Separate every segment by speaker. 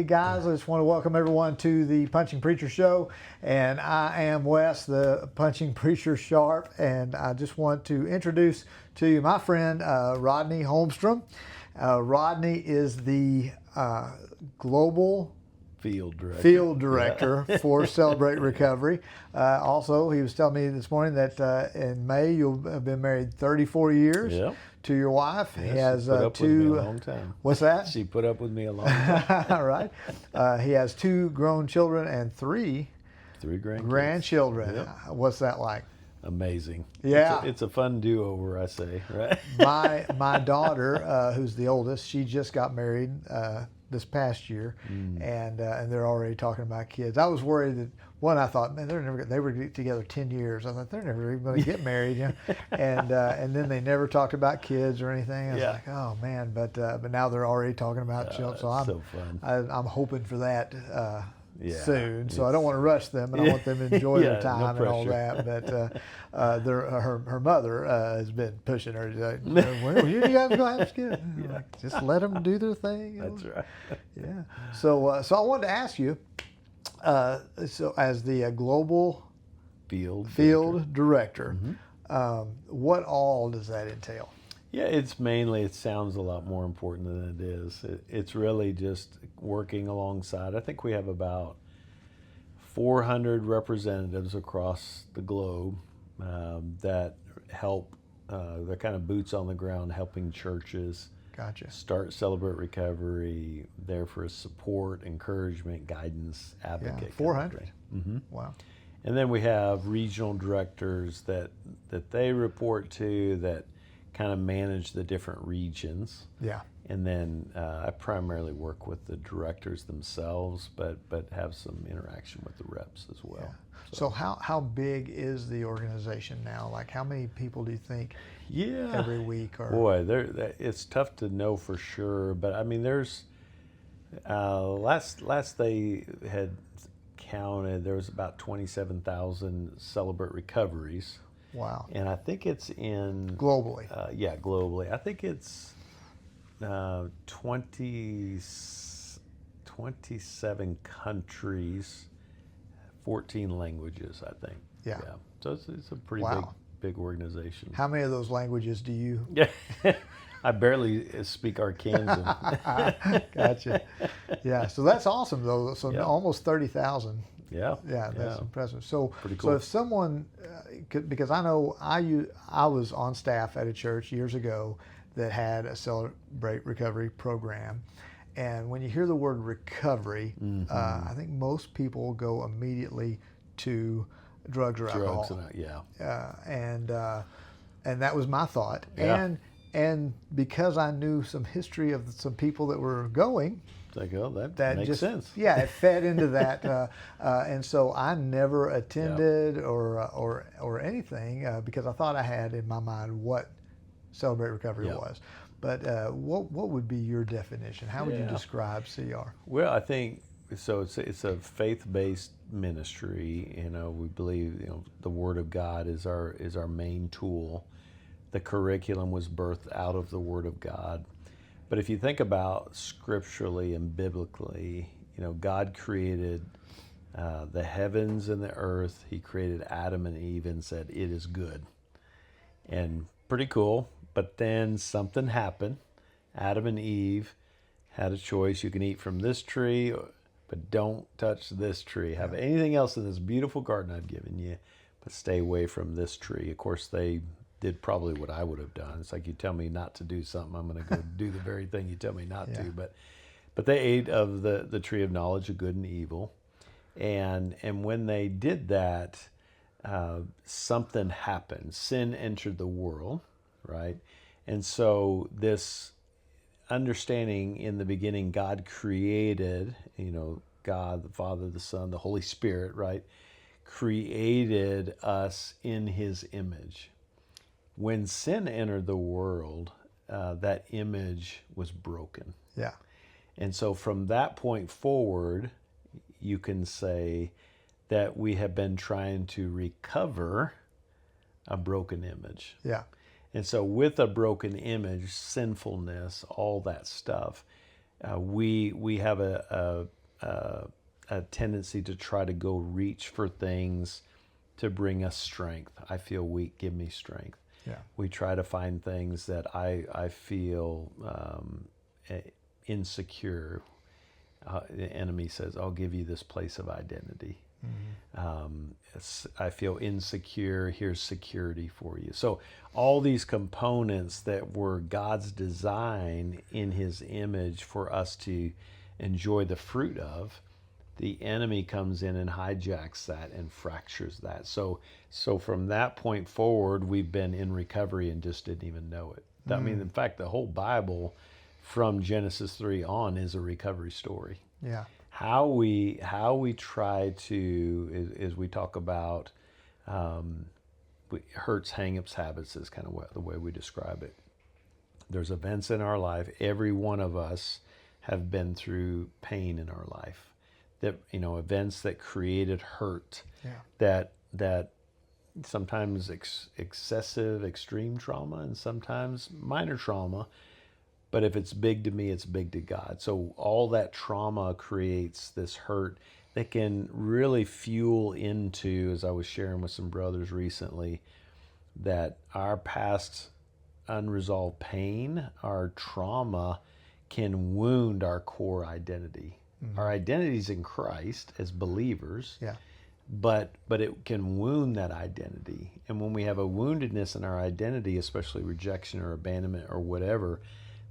Speaker 1: guys, I just want to welcome everyone to the Punching Preacher Show. And I am Wes, the Punching Preacher Sharp. And I just want to introduce to you my friend, Rodney Holmstrom. Rodney is the global
Speaker 2: field
Speaker 1: director for Celebrate Recovery. Also, he was telling me this morning that in May you'll have been married 34 years.
Speaker 2: Yep.
Speaker 1: To your wife.
Speaker 2: Yeah,
Speaker 1: he has
Speaker 2: she put up
Speaker 1: two.
Speaker 2: With me a long time.
Speaker 1: What's that?
Speaker 2: She put up with me a long time.
Speaker 1: All right. He has 2 grown children and 3 grandchildren.
Speaker 2: Yep.
Speaker 1: What's that like?
Speaker 2: Amazing.
Speaker 1: Yeah.
Speaker 2: It's a fun do-over, I say, right?
Speaker 1: My daughter, who's the oldest, she just got married this past year, and they're already talking about kids. I was worried that I thought, man, they were together 10 years. I thought they're never even going to get married, you know? and then they never talked about kids or anything. I was like, oh man, but now they're already talking about children. So
Speaker 2: so fun.
Speaker 1: I'm hoping for that soon. So I don't want to rush them, and I want them to enjoy their time and all that. But her mother has been pushing her. When are you guys going to have kids? Like, just let them do their thing.
Speaker 2: That's right.
Speaker 1: Yeah. So I wanted to ask you. So as the global
Speaker 2: field
Speaker 1: director, what all does that entail?
Speaker 2: Yeah, it sounds a lot more important than it is. It's really just working alongside. I think we have about 400 representatives across the globe that help. They're kind of boots on the ground, helping churches start Celebrate Recovery, there for support, encouragement, guidance, advocate.
Speaker 1: Yeah, 400. Wow.
Speaker 2: And then we have regional directors that they report to that kind of manage the different regions.
Speaker 1: Yeah.
Speaker 2: And then I primarily work with the directors themselves, but have some interaction with the reps as well.
Speaker 1: Yeah. So how big is the organization now? Like, how many people do you think every week? Or
Speaker 2: boy, it's tough to know for sure. But I mean, there's last they had counted, there was about 27,000 Celebrate Recoveries.
Speaker 1: Wow.
Speaker 2: And I think it's in
Speaker 1: globally.
Speaker 2: Globally. I think it's 27 countries. 14 languages, I think.
Speaker 1: Yeah.
Speaker 2: So it's a pretty big organization.
Speaker 1: How many of those languages do you?
Speaker 2: I barely speak Arkansan.
Speaker 1: Gotcha. Yeah. So that's awesome, though. So almost 30,000.
Speaker 2: Yeah.
Speaker 1: Yeah, that's impressive. So,
Speaker 2: pretty cool.
Speaker 1: So if someone, because I know I was on staff at a church years ago that had a Celebrate Recovery program. And when you hear the word recovery, I think most people go immediately to drugs or alcohol. And that was my thought.
Speaker 2: Yeah.
Speaker 1: And because I knew some history of some people that were going,
Speaker 2: it's like, oh, that makes sense.
Speaker 1: Yeah, it fed into that, and so I never attended or anything because I thought I had in my mind what Celebrate Recovery was. But what would be your definition? How would you describe CR?
Speaker 2: Well, I think so. It's a faith-based ministry. You know, we believe the Word of God is our main tool. The curriculum was birthed out of the Word of God. But if you think about scripturally and biblically, God created the heavens and the earth. He created Adam and Eve and said, "It is good," and pretty cool. But then something happened. Adam and Eve had a choice. You can eat from this tree, but don't touch this tree. Have anything else in this beautiful garden I've given you, but stay away from this tree. Of course, they did probably what I would have done. It's like you tell me not to do something, I'm going to go do the very thing you tell me not to. But they ate of the tree of knowledge of good and evil. And when they did that, something happened. Sin entered the world. Right? And so this understanding, in the beginning, God created, God, the Father, the Son, the Holy Spirit, right? Created us in His image. When sin entered the world, that image was broken.
Speaker 1: Yeah.
Speaker 2: And so from that point forward, you can say that we have been trying to recover a broken image.
Speaker 1: Yeah.
Speaker 2: And so with a broken image, sinfulness, all that stuff, we have a a tendency to try to go reach for things to bring us strength. I feel weak, give me strength.
Speaker 1: Yeah.
Speaker 2: We try to find things that I feel insecure. The enemy says, I'll give you this place of identity. I feel insecure, here's security for you. So all these components that were God's design in his image for us to enjoy the fruit of, the enemy comes in and hijacks that and fractures that. So from that point forward, we've been in recovery and just didn't even know it. I mean, in fact, the whole Bible from Genesis 3 on is a recovery story.
Speaker 1: Yeah.
Speaker 2: How we try to, as we talk about hurts, hang-ups, habits is kind of the way we describe it. There's events in our life. Every one of us have been through pain in our life. That, events that created hurt.
Speaker 1: Yeah.
Speaker 2: That sometimes excessive, extreme trauma, and sometimes minor trauma. But if it's big to me, it's big to God. So all that trauma creates this hurt that can really fuel into, as I was sharing with some brothers recently, that our past unresolved pain, our trauma, can wound our core identity. Our identity's in Christ as believers.
Speaker 1: Yeah.
Speaker 2: But it can wound that identity. And when we have a woundedness in our identity, especially rejection or abandonment or whatever,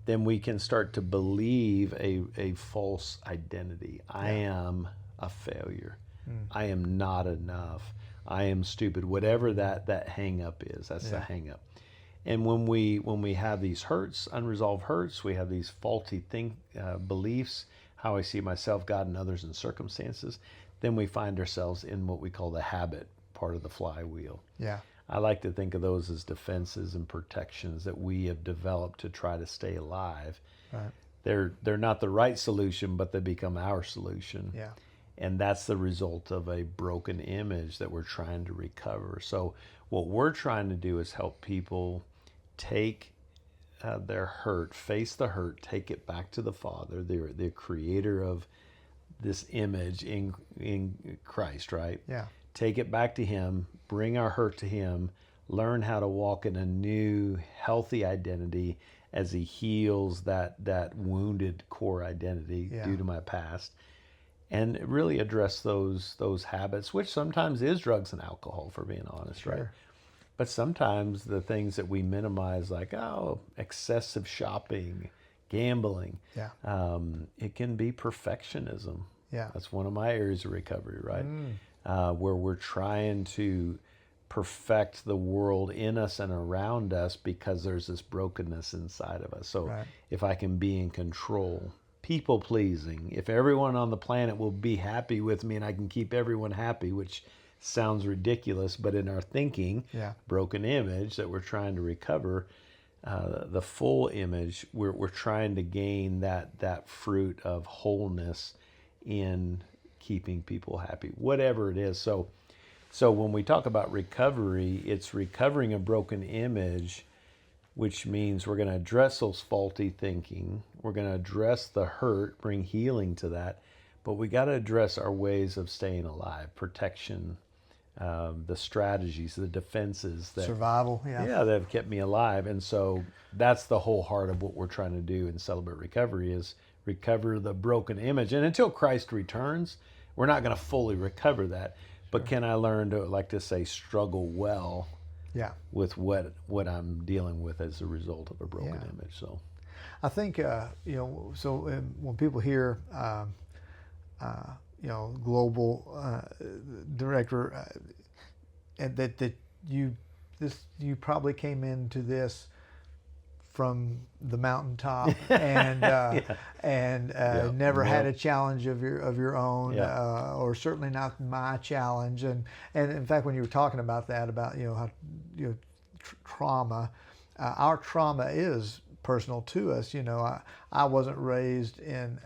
Speaker 2: then we can start to believe a false identity. I am a failure. I am not enough. I am stupid. Whatever that hang up is, that's the hang up. And when we have these hurts, unresolved hurts, we have these faulty beliefs, how I see myself, God, and others and circumstances, then we find ourselves in what we call the habit part of the flywheel.
Speaker 1: Yeah.
Speaker 2: I like to think of those as defenses and protections that we have developed to try to stay alive.
Speaker 1: Right.
Speaker 2: They're not the right solution, but they become our solution.
Speaker 1: Yeah.
Speaker 2: And that's the result of a broken image that we're trying to recover. So what we're trying to do is help people take their hurt, face the hurt, take it back to the Father, the creator of this image in Christ, right?
Speaker 1: Yeah.
Speaker 2: Take it back to him, bring our hurt to him, learn how to walk in a new, healthy identity as he heals that wounded core identity due to my past, and really address those habits, which sometimes is drugs and alcohol, for being honest, right? But sometimes the things that we minimize, like, excessive shopping, gambling, it can be perfectionism.
Speaker 1: Yeah.
Speaker 2: That's one of my areas of recovery, right? Where we're trying to perfect the world in us and around us because there's this brokenness inside of us. So if I can be in control, people pleasing, if everyone on the planet will be happy with me and I can keep everyone happy, which sounds ridiculous, but in our thinking, broken image that we're trying to recover, the full image, we're trying to gain that fruit of wholeness in keeping people happy, whatever it is. So when we talk about recovery, it's recovering a broken image, which means we're going to address those faulty thinking. We're going to address the hurt, bring healing to that, but we got to address our ways of staying alive, protection, the strategies, the defenses that
Speaker 1: survival,
Speaker 2: that have kept me alive. And so that's the whole heart of what we're trying to do in Celebrate Recovery, is recover the broken image. And until Christ returns, we're not going to fully recover that. But can I learn to, like to say, struggle well with what I'm dealing with as a result of a broken image? So
Speaker 1: I think when people hear global director, and that you probably came into this from the mountaintop and never had a challenge of your own, or certainly not my challenge. And in fact, when you were talking about that, about how trauma, our trauma is personal to us. I wasn't raised in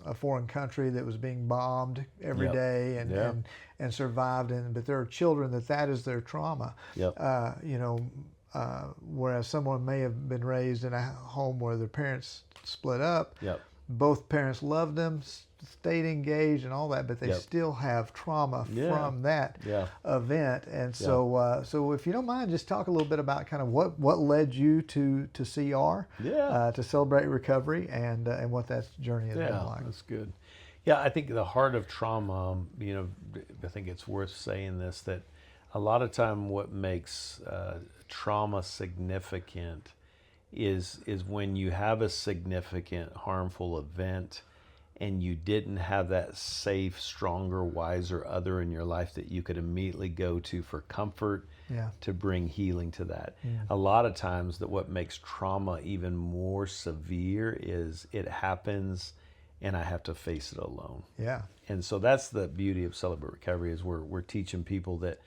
Speaker 1: a foreign country that was being bombed every day and survived. But there are children that is their trauma. Whereas someone may have been raised in a home where their parents split up. Both parents loved them, stayed engaged and all that, but they
Speaker 2: Yep.
Speaker 1: still have trauma
Speaker 2: Yeah.
Speaker 1: from that
Speaker 2: Yeah.
Speaker 1: event. And so if you don't mind, just talk a little bit about kind of what led you to CR,
Speaker 2: Yeah.
Speaker 1: to Celebrate Recovery, and what that journey has been
Speaker 2: Yeah,
Speaker 1: like.
Speaker 2: that's good. Yeah, I think the heart of trauma, I think it's worth saying this, that a lot of time what makes trauma significant is when you have a significant harmful event and you didn't have that safe, stronger, wiser other in your life that you could immediately go to for comfort,
Speaker 1: Yeah.
Speaker 2: to bring healing to that.
Speaker 1: Mm.
Speaker 2: A lot of times that what makes trauma even more severe is it happens and I have to face it alone.
Speaker 1: Yeah.
Speaker 2: And so that's the beauty of Celebrate Recovery, is we're teaching people that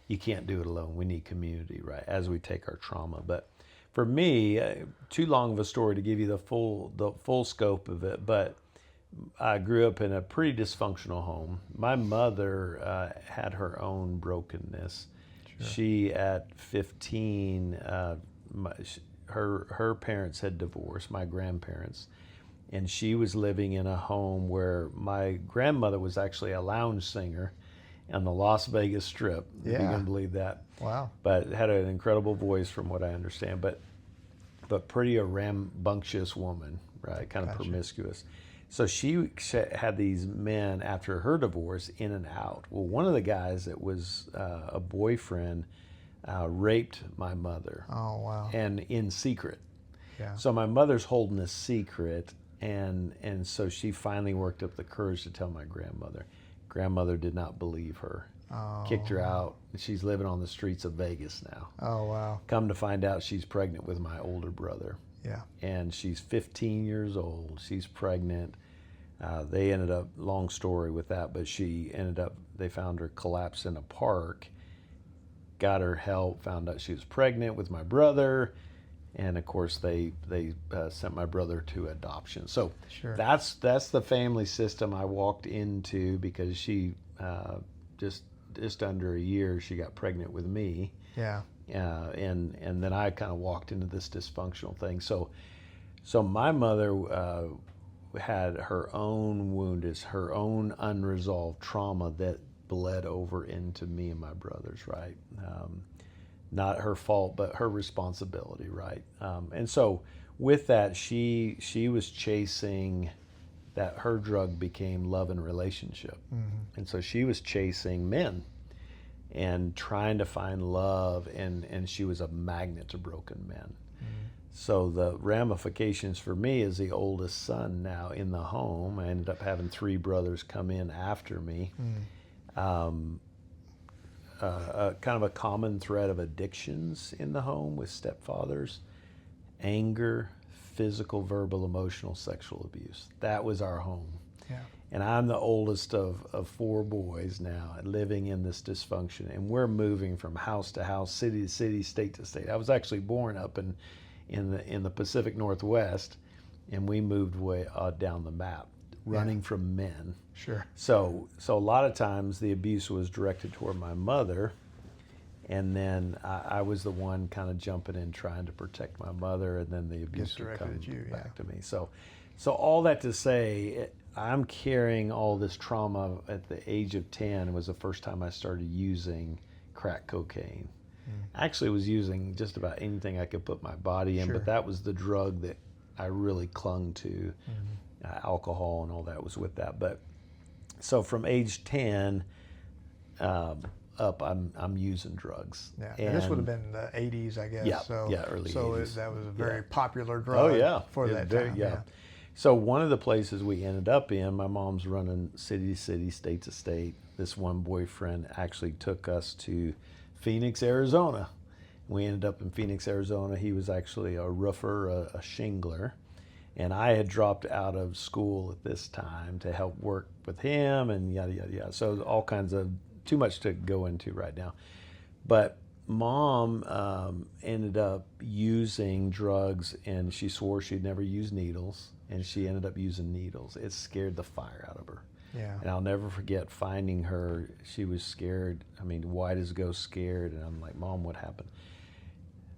Speaker 2: you can't do it alone. We need community, right, as we take our trauma. But for me, too long of a story to give you the full scope of it, but I grew up in a pretty dysfunctional home. My mother had her own brokenness.
Speaker 1: Sure.
Speaker 2: She, at 15, her parents had divorced, my grandparents, and she was living in a home where my grandmother was actually a lounge singer on the Las Vegas Strip, if you
Speaker 1: Yeah.
Speaker 2: can believe that.
Speaker 1: Wow.
Speaker 2: But had an incredible voice from what I understand, but pretty a rambunctious woman, right? Kind of
Speaker 1: Gotcha.
Speaker 2: promiscuous. So she had these men after her divorce in and out. Well, one of the guys that was a boyfriend raped my mother,
Speaker 1: Oh, wow.
Speaker 2: and in secret.
Speaker 1: Yeah.
Speaker 2: So my mother's holding this secret, and so she finally worked up the courage to tell my grandmother. Grandmother did not believe her,
Speaker 1: Oh.
Speaker 2: kicked her out. She's living on the streets of Vegas now.
Speaker 1: Oh, wow.
Speaker 2: Come to find out, she's pregnant with my older brother.
Speaker 1: Yeah.
Speaker 2: And she's 15 years old. She's pregnant. They ended up, long story with that, but they found her collapsed in a park, got her help, found out she was pregnant with my brother, and of course they sent my brother to adoption. So
Speaker 1: Sure.
Speaker 2: that's the family system I walked into, because she just under a year she got pregnant with me.
Speaker 1: Yeah.
Speaker 2: And then I kind of walked into this dysfunctional thing. So my mother had her own wound, is her own unresolved trauma that bled over into me and my brothers, right? Not her fault, but her responsibility, right? And so with that, she was chasing that. Her drug became love and relationship.
Speaker 1: Mm-hmm.
Speaker 2: And so she was chasing men and trying to find love, and she was a magnet to broken men.
Speaker 1: Mm-hmm.
Speaker 2: So the ramifications for me, as the oldest son now in the home, I ended up having 3 brothers come in after me.
Speaker 1: Mm.
Speaker 2: Kind of a common thread of addictions in the home with stepfathers, anger, physical, verbal, emotional, sexual abuse. That was our home.
Speaker 1: Yeah.
Speaker 2: And I'm the oldest of 4 boys now, living in this dysfunction. And we're moving from house to house, city to city, state to state. I was actually born up in the Pacific Northwest, and we moved way down the map, running from men.
Speaker 1: Sure.
Speaker 2: So a lot of times the abuse was directed toward my mother, and then I was the one kind of jumping in trying to protect my mother, and then the abuse would
Speaker 1: directed
Speaker 2: come
Speaker 1: at you,
Speaker 2: back to me. So all that to say, I'm carrying all this trauma. At the age of 10 was the first time I started using crack cocaine. I actually was using just about anything I could put my body in,
Speaker 1: Sure.
Speaker 2: but that was the drug that I really clung to. Alcohol and all that was with that. But so from age 10 up, I'm using drugs.
Speaker 1: Yeah. And this would have been the 80s, I guess.
Speaker 2: Yeah,
Speaker 1: so,
Speaker 2: early
Speaker 1: so
Speaker 2: 80s.
Speaker 1: That was a very popular
Speaker 2: Oh
Speaker 1: drug
Speaker 2: yeah,
Speaker 1: for
Speaker 2: It
Speaker 1: that
Speaker 2: very-
Speaker 1: time.
Speaker 2: yeah. So one of the places we ended up in, my mom's running city to city, state to state. This one boyfriend actually took us to Phoenix, Arizona. We ended up in Phoenix, Arizona. He was actually a roofer, a shingler. And I had dropped out of school at this time to help work with him and yada, yada, yada. So all kinds of, too much to go into right now. But Mom ended up using drugs, and she swore she'd never use needles, and she ended up using needles. It scared the fire out of her.
Speaker 1: Yeah.
Speaker 2: And I'll never forget finding her. She was scared. I mean, white as a ghost, scared. And I'm like, Mom, what happened?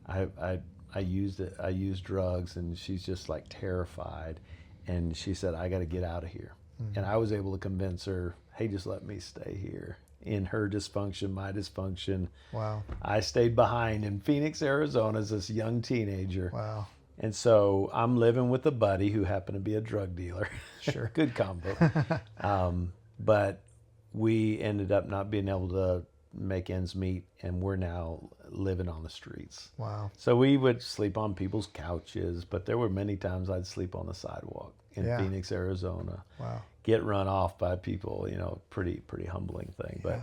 Speaker 2: I used drugs, and she's just like terrified. And she said, I got to get out of here. And I was able to convince her, hey, just let me stay here. In her dysfunction, my dysfunction.
Speaker 1: Wow.
Speaker 2: I stayed behind in Phoenix, Arizona as this young teenager.
Speaker 1: Wow.
Speaker 2: And so I'm living with a buddy who happened to be a drug dealer.
Speaker 1: Sure.
Speaker 2: Good combo. But we ended up not being able to make ends meet, and we're now living on the streets.
Speaker 1: Wow.
Speaker 2: So we would sleep on people's couches, but there were many times I'd sleep on the sidewalk in
Speaker 1: Yeah.
Speaker 2: Phoenix, Arizona.
Speaker 1: Wow.
Speaker 2: Get run off by people, pretty humbling thing.
Speaker 1: Yeah.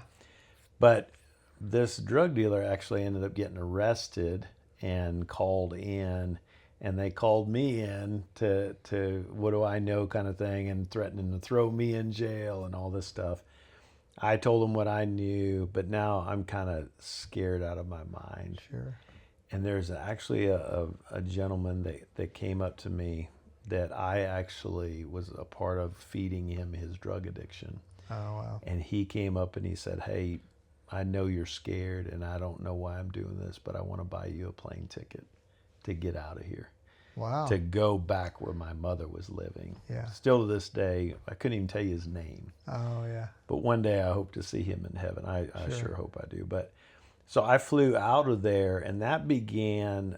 Speaker 2: But this drug dealer actually ended up getting arrested and called in, and they called me in to what do I know kind of thing, and threatening to throw me in jail and all this stuff. I told them what I knew, but now I'm kind of scared out of my mind.
Speaker 1: Sure.
Speaker 2: And there's actually a gentleman that came up to me that I actually was a part of feeding him his drug addiction.
Speaker 1: Oh, wow.
Speaker 2: And he came up and he said, hey, I know you're scared and I don't know why I'm doing this, but I want to buy you a plane ticket to get out of here.
Speaker 1: Wow.
Speaker 2: To go back where my mother was living.
Speaker 1: Yeah.
Speaker 2: Still to this day, I couldn't even tell you his name.
Speaker 1: Oh, yeah.
Speaker 2: But one day I hope to see him in heaven. I
Speaker 1: Sure.
Speaker 2: sure hope I do. But so I flew out of there, and that began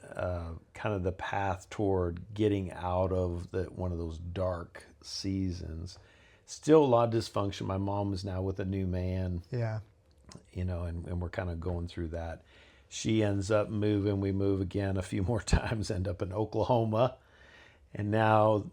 Speaker 2: kind of the path toward getting out of one of those dark seasons. Still a lot of dysfunction. My mom is now with a new man.
Speaker 1: Yeah.
Speaker 2: And we're kind of going through that. She ends up moving. We move again a few more times, end up in Oklahoma. And now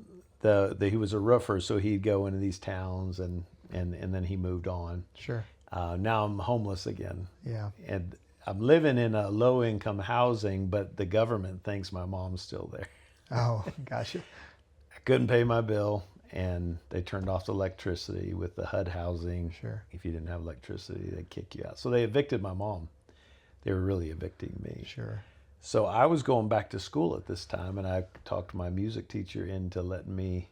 Speaker 2: he was a roofer, so he'd go into these towns and then he moved on.
Speaker 1: Sure.
Speaker 2: Now I'm homeless again.
Speaker 1: Yeah.
Speaker 2: And I'm living in a low income housing, but the government thinks my mom's still there.
Speaker 1: Oh, gotcha.
Speaker 2: I couldn't pay my bill, and they turned off the electricity with the HUD housing.
Speaker 1: Sure.
Speaker 2: If you didn't have electricity, they'd kick you out. So they evicted my mom. They were really evicting me.
Speaker 1: Sure.
Speaker 2: So I was going back to school at this time, and I talked my music teacher into letting me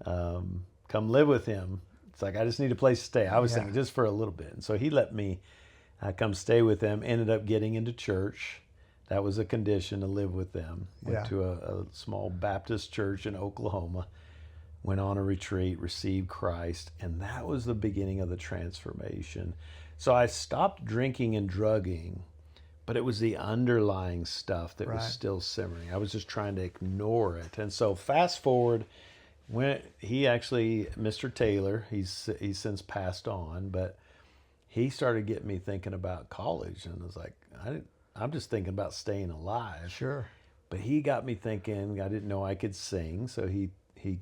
Speaker 2: come live with him. It's like, I just need a place to stay. I was thinking just for a little bit. And so he let me come stay with them, ended up getting into church. That was a condition, to live with them. Went to a small Baptist church in Oklahoma, went on a retreat, received Christ, and that was the beginning of the transformation. So I stopped drinking and drugging, but it was the underlying stuff that was still simmering. I was just trying to ignore it. And so fast forward, when he actually, Mr. Taylor, he's since passed on, but he started getting me thinking about college. And I was like, I'm just thinking about staying alive.
Speaker 1: Sure.
Speaker 2: But he got me thinking. I didn't know I could sing, so he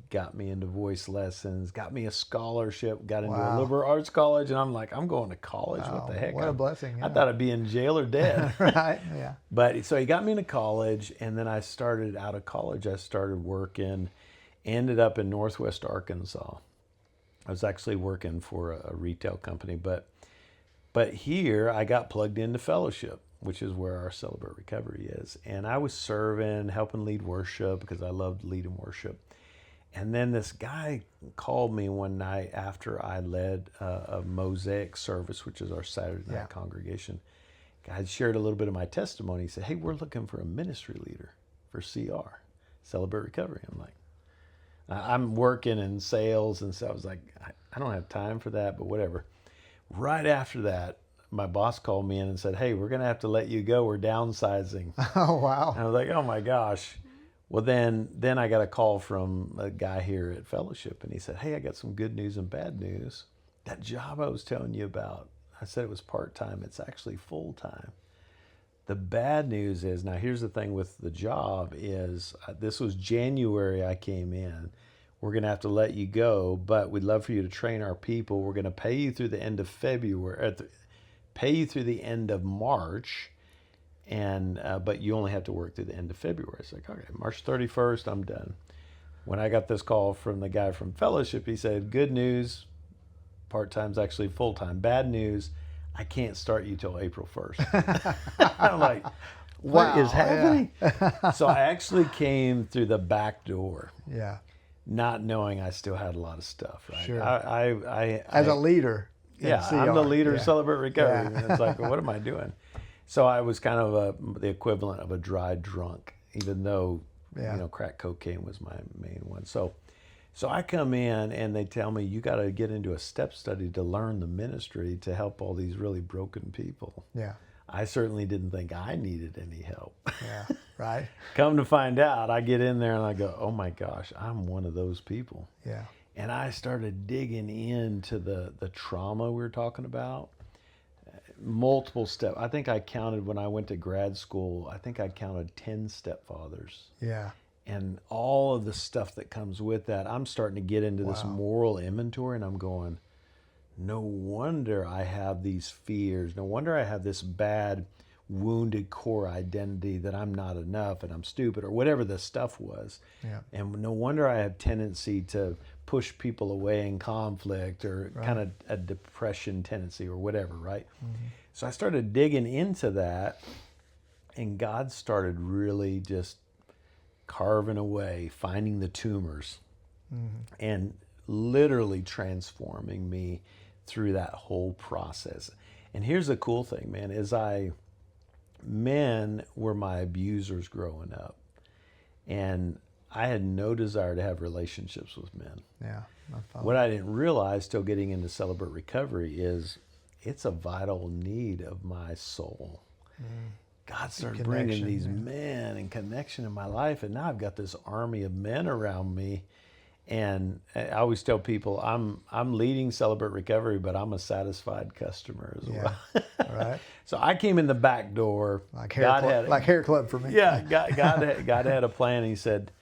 Speaker 2: got me into voice lessons, got me a scholarship, got into a liberal arts college, and I'm like, I'm going to college.
Speaker 1: Wow.
Speaker 2: What the heck?
Speaker 1: What a blessing.
Speaker 2: I thought I'd be in jail or dead.
Speaker 1: Right. Yeah.
Speaker 2: But so he got me into college, and then I started out of college. I started working, ended up in Northwest Arkansas. I was actually working for a retail company, but here I got plugged into fellowship, which is where our Celebrate Recovery is. And I was serving, helping lead worship because I loved leading worship. And then this guy called me one night after I led a Mosaic service, which is our Saturday night congregation. I shared a little bit of my testimony. He said, hey, we're looking for a ministry leader for CR, Celebrate Recovery. I'm like, I'm working in sales, and so I was like, I don't have time for that, but whatever. Right after that, my boss called me in and said, hey, we're going to have to let you go. We're downsizing.
Speaker 1: Oh, wow.
Speaker 2: And I was like, oh my gosh. Well, then I got a call from a guy here at Fellowship, and he said, hey, I got some good news and bad news. That job I was telling you about, I said it was part-time. It's actually full-time. The bad news is, now here's the thing with the job is, this was January I came in. We're going to have to let you go, but we'd love for you to train our people. We're going to pay you through the end of February, pay you through the end of March, and but you only have to work through the end of February. It's like, okay, March 31st, I'm done. When I got this call from the guy from Fellowship, he said, good news, part-time's actually full-time. Bad news, I can't start you till April 1st. I'm like, what is happening? So I actually came through the back door.
Speaker 1: Yeah.
Speaker 2: Not knowing I still had a lot of stuff, right?
Speaker 1: Sure.
Speaker 2: As
Speaker 1: a leader.
Speaker 2: I'm the leader of Celebrate Recovery.
Speaker 1: Yeah.
Speaker 2: And it's like, well, what am I doing? So I was kind of the equivalent of a dry drunk, even though, crack cocaine was my main one. So So I come in and they tell me, you got to get into a step study to learn the ministry to help all these really broken people.
Speaker 1: Yeah.
Speaker 2: I certainly didn't think I needed any help.
Speaker 1: Yeah. Right.
Speaker 2: Come to find out, I get in there and I go, oh my gosh, I'm one of those people.
Speaker 1: Yeah.
Speaker 2: And I started digging into the trauma we were talking about. Multiple steps. I think I counted when I went to grad school, I think I counted 10 stepfathers.
Speaker 1: Yeah.
Speaker 2: And all of the stuff that comes with that. I'm starting to get into this moral inventory and I'm going, no wonder I have these fears. No wonder I have this bad, wounded core identity that I'm not enough and I'm stupid or whatever the stuff was.
Speaker 1: Yeah.
Speaker 2: And no wonder I have tendency to push people away in conflict or kind of a depression tendency or whatever, right? Mm-hmm. So I started digging into that and God started really just carving away, finding the tumors and literally transforming me through that whole process. And here's the cool thing, man, is men were my abusers growing up. And I had no desire to have relationships with men.
Speaker 1: Yeah.
Speaker 2: What I didn't realize till getting into Celebrate Recovery is it's a vital need of my soul. God started bringing these men and connection in my life, and now I've got this army of men around me. And I always tell people I'm leading Celebrate Recovery, but I'm a satisfied customer as well.
Speaker 1: Right.
Speaker 2: So I came in the back door.
Speaker 1: Like hair club for me.
Speaker 2: Yeah, God had a plan. He said,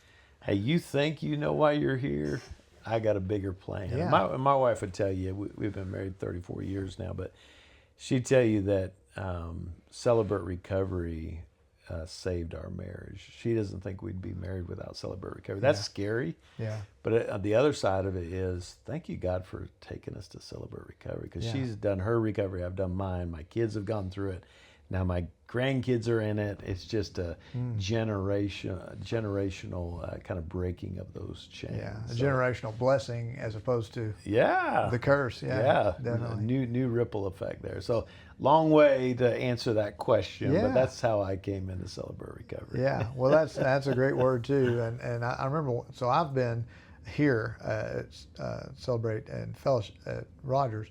Speaker 2: "Hey, you think you know why you're here? I got a bigger plan."
Speaker 1: Yeah.
Speaker 2: My wife would tell you, we've been married 34 years now, but she'd tell you that Celebrate Recovery saved our marriage. She doesn't think we'd be married without Celebrate Recovery. That's scary.
Speaker 1: Yeah.
Speaker 2: But the other side of it is, thank you, God, for taking us to Celebrate Recovery, because she's done her recovery. I've done mine. My kids have gone through it. Now my grandkids are in it. It's just a generational kind of breaking of those chains.
Speaker 1: Yeah, a generational blessing as opposed to the curse.
Speaker 2: Yeah,
Speaker 1: definitely.
Speaker 2: New ripple effect there. So long way to answer that question, but that's how I came into Celebrate Recovery.
Speaker 1: Yeah, well, that's a great word too. And I remember, so I've been here at Celebrate and Fellowship at Rogers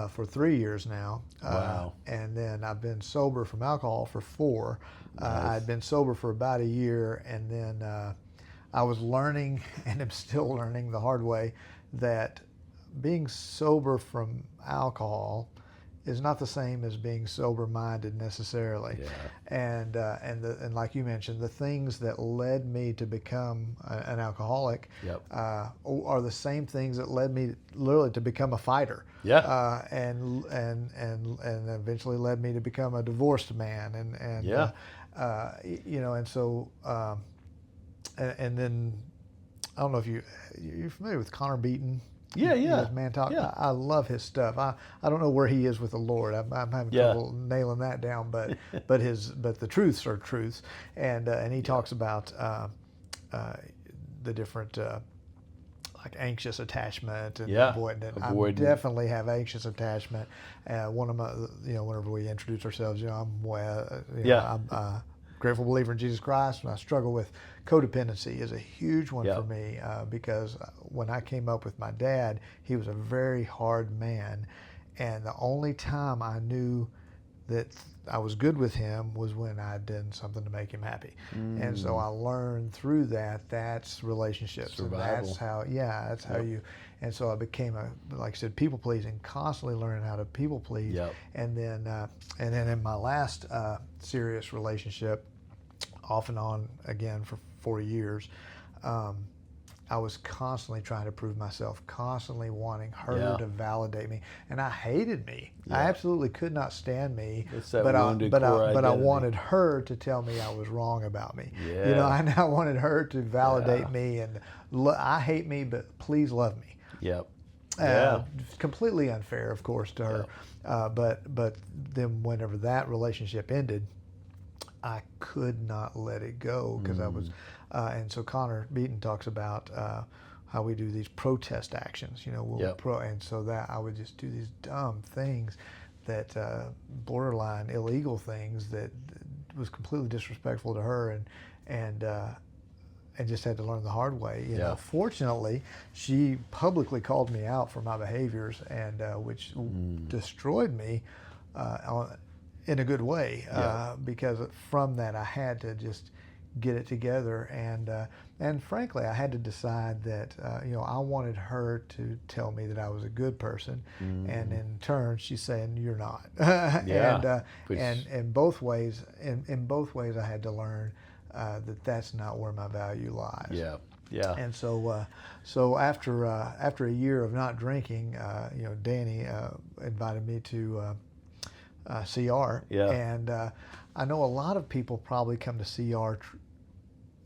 Speaker 1: for 3 years now.
Speaker 2: Wow.
Speaker 1: And then I've been sober from alcohol for 4.
Speaker 2: Nice.
Speaker 1: I'd been sober for about a year, and then I was learning, and I'm still learning the hard way, that being sober from alcohol is not the same as being sober-minded necessarily.
Speaker 2: Yeah.
Speaker 1: And like you mentioned, the things that led me to become an alcoholic are the same things that led me literally to become a fighter.
Speaker 2: Yeah.
Speaker 1: And eventually led me to become a divorced man. And so and then I don't know if you're familiar with Connor Beaton.
Speaker 2: Yeah.
Speaker 1: Man Talk.
Speaker 2: Yeah.
Speaker 1: I love his stuff. I don't know where he is with the Lord. I'm having trouble nailing that down, but the truths are truths, and he talks about the different like anxious attachment and avoidant. I definitely have anxious attachment. One of my, whenever we introduce ourselves, I'm a grateful believer in Jesus Christ, and I struggle with codependency is a huge one for me because when I came up with my dad, he was a very hard man, and the only time I knew that I was good with him was when I'd done something to make him happy. And so I learned through that's relationships.
Speaker 2: Survival.
Speaker 1: And that's how you, and so I became like I said, people pleasing, constantly learning how to people please. And then in my last serious relationship, off and on again for 4 years, I was constantly trying to prove myself, constantly wanting her to validate me, and I hated me. I absolutely could not stand me. But I wanted her to tell me I was wrong about me. I wanted her to validate me, and I hate me, but please love me. Completely unfair, of course, to her. But then whenever that relationship ended, I could not let it go because I was, and so Connor Beaton talks about how we do these protest actions, and so that I would just do these dumb things that borderline illegal things that was completely disrespectful to her, and just had to learn the hard way. You
Speaker 2: Yeah.
Speaker 1: know, fortunately, she publicly called me out for my behaviors, and which destroyed me in a good way. Because from that, I had to just get it together, and frankly, I had to decide that I wanted her to tell me that I was a good person, and in turn, she's saying you're not. And in both ways, in both ways, I had to learn that that's not where my value lies.
Speaker 2: Yeah. Yeah.
Speaker 1: And so after a year of not drinking, Danny invited me to CR,
Speaker 2: Yeah.
Speaker 1: and I know a lot of people probably come to CR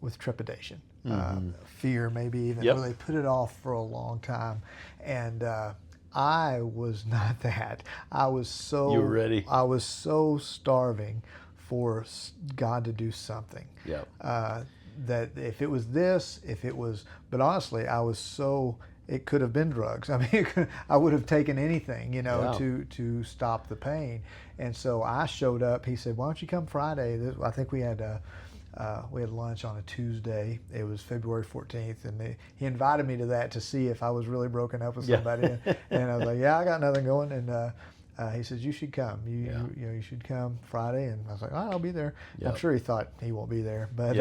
Speaker 1: with trepidation, fear, maybe even,
Speaker 2: Yep.
Speaker 1: where they put it off for a long time, and I was not that. I was so
Speaker 2: You were ready.
Speaker 1: I was so starving for God to do something.
Speaker 2: Yep.
Speaker 1: That if it was this, but honestly, I was so. It could have been drugs. I mean, I would have taken anything,
Speaker 2: Yeah.
Speaker 1: to stop the pain. And so I showed up. He said, "Why don't you come Friday?" I think we had lunch on a Tuesday. It was February 14th, and he invited me to that to see if I was really broken up with somebody. And I was like, "Yeah, I got nothing going." And he says, "You should come. You should come Friday." And I was like, "Oh, I'll be there."
Speaker 2: Yep.
Speaker 1: I'm sure he thought he won't be there, but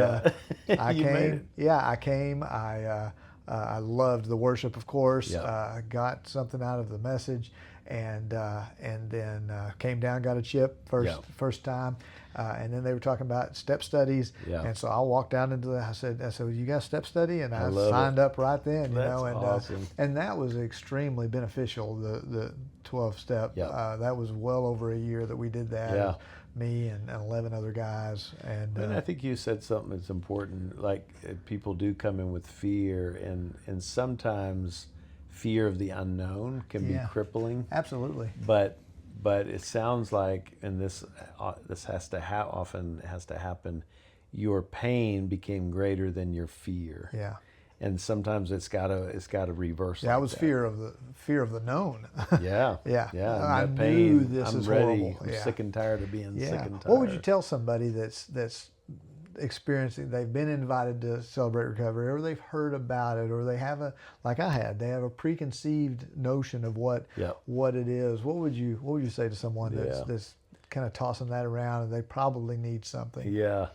Speaker 1: I
Speaker 2: You made
Speaker 1: came.
Speaker 2: it.
Speaker 1: Yeah, I came. I loved the worship, of course.
Speaker 2: Yep.
Speaker 1: I got something out of the message, and then came down, got a chip first time, and then they were talking about step studies,
Speaker 2: Yeah.
Speaker 1: and so I walked down into I said, "You got a step study?" And I
Speaker 2: love
Speaker 1: signed up right then.
Speaker 2: That's
Speaker 1: and
Speaker 2: awesome.
Speaker 1: and that was extremely beneficial. The 12-step.
Speaker 2: Yep.
Speaker 1: That was well over a year that we did that.
Speaker 2: Yeah.
Speaker 1: Me and 11 other guys, and
Speaker 2: I think you said something that's important. Like people do come in with fear, and sometimes fear of the unknown can be crippling.
Speaker 1: absolutely.
Speaker 2: But it sounds like, and this has to often has to happen. Your pain became greater than your fear.
Speaker 1: Yeah.
Speaker 2: And sometimes it's gotta reverse.
Speaker 1: Yeah,
Speaker 2: like
Speaker 1: I was
Speaker 2: that.
Speaker 1: fear of the known.
Speaker 2: Yeah.
Speaker 1: Yeah.
Speaker 2: Yeah. And
Speaker 1: I
Speaker 2: that
Speaker 1: knew
Speaker 2: pain,
Speaker 1: this
Speaker 2: I'm
Speaker 1: is
Speaker 2: ready.
Speaker 1: horrible.
Speaker 2: I'm
Speaker 1: Yeah.
Speaker 2: sick and tired of being sick and tired.
Speaker 1: What would you tell somebody that's experiencing, they've been invited to Celebrate Recovery, or they've heard about it, or they have they have a preconceived notion of what it is? What would you say to someone that's kind of tossing that around, and they probably need something?
Speaker 2: Yeah.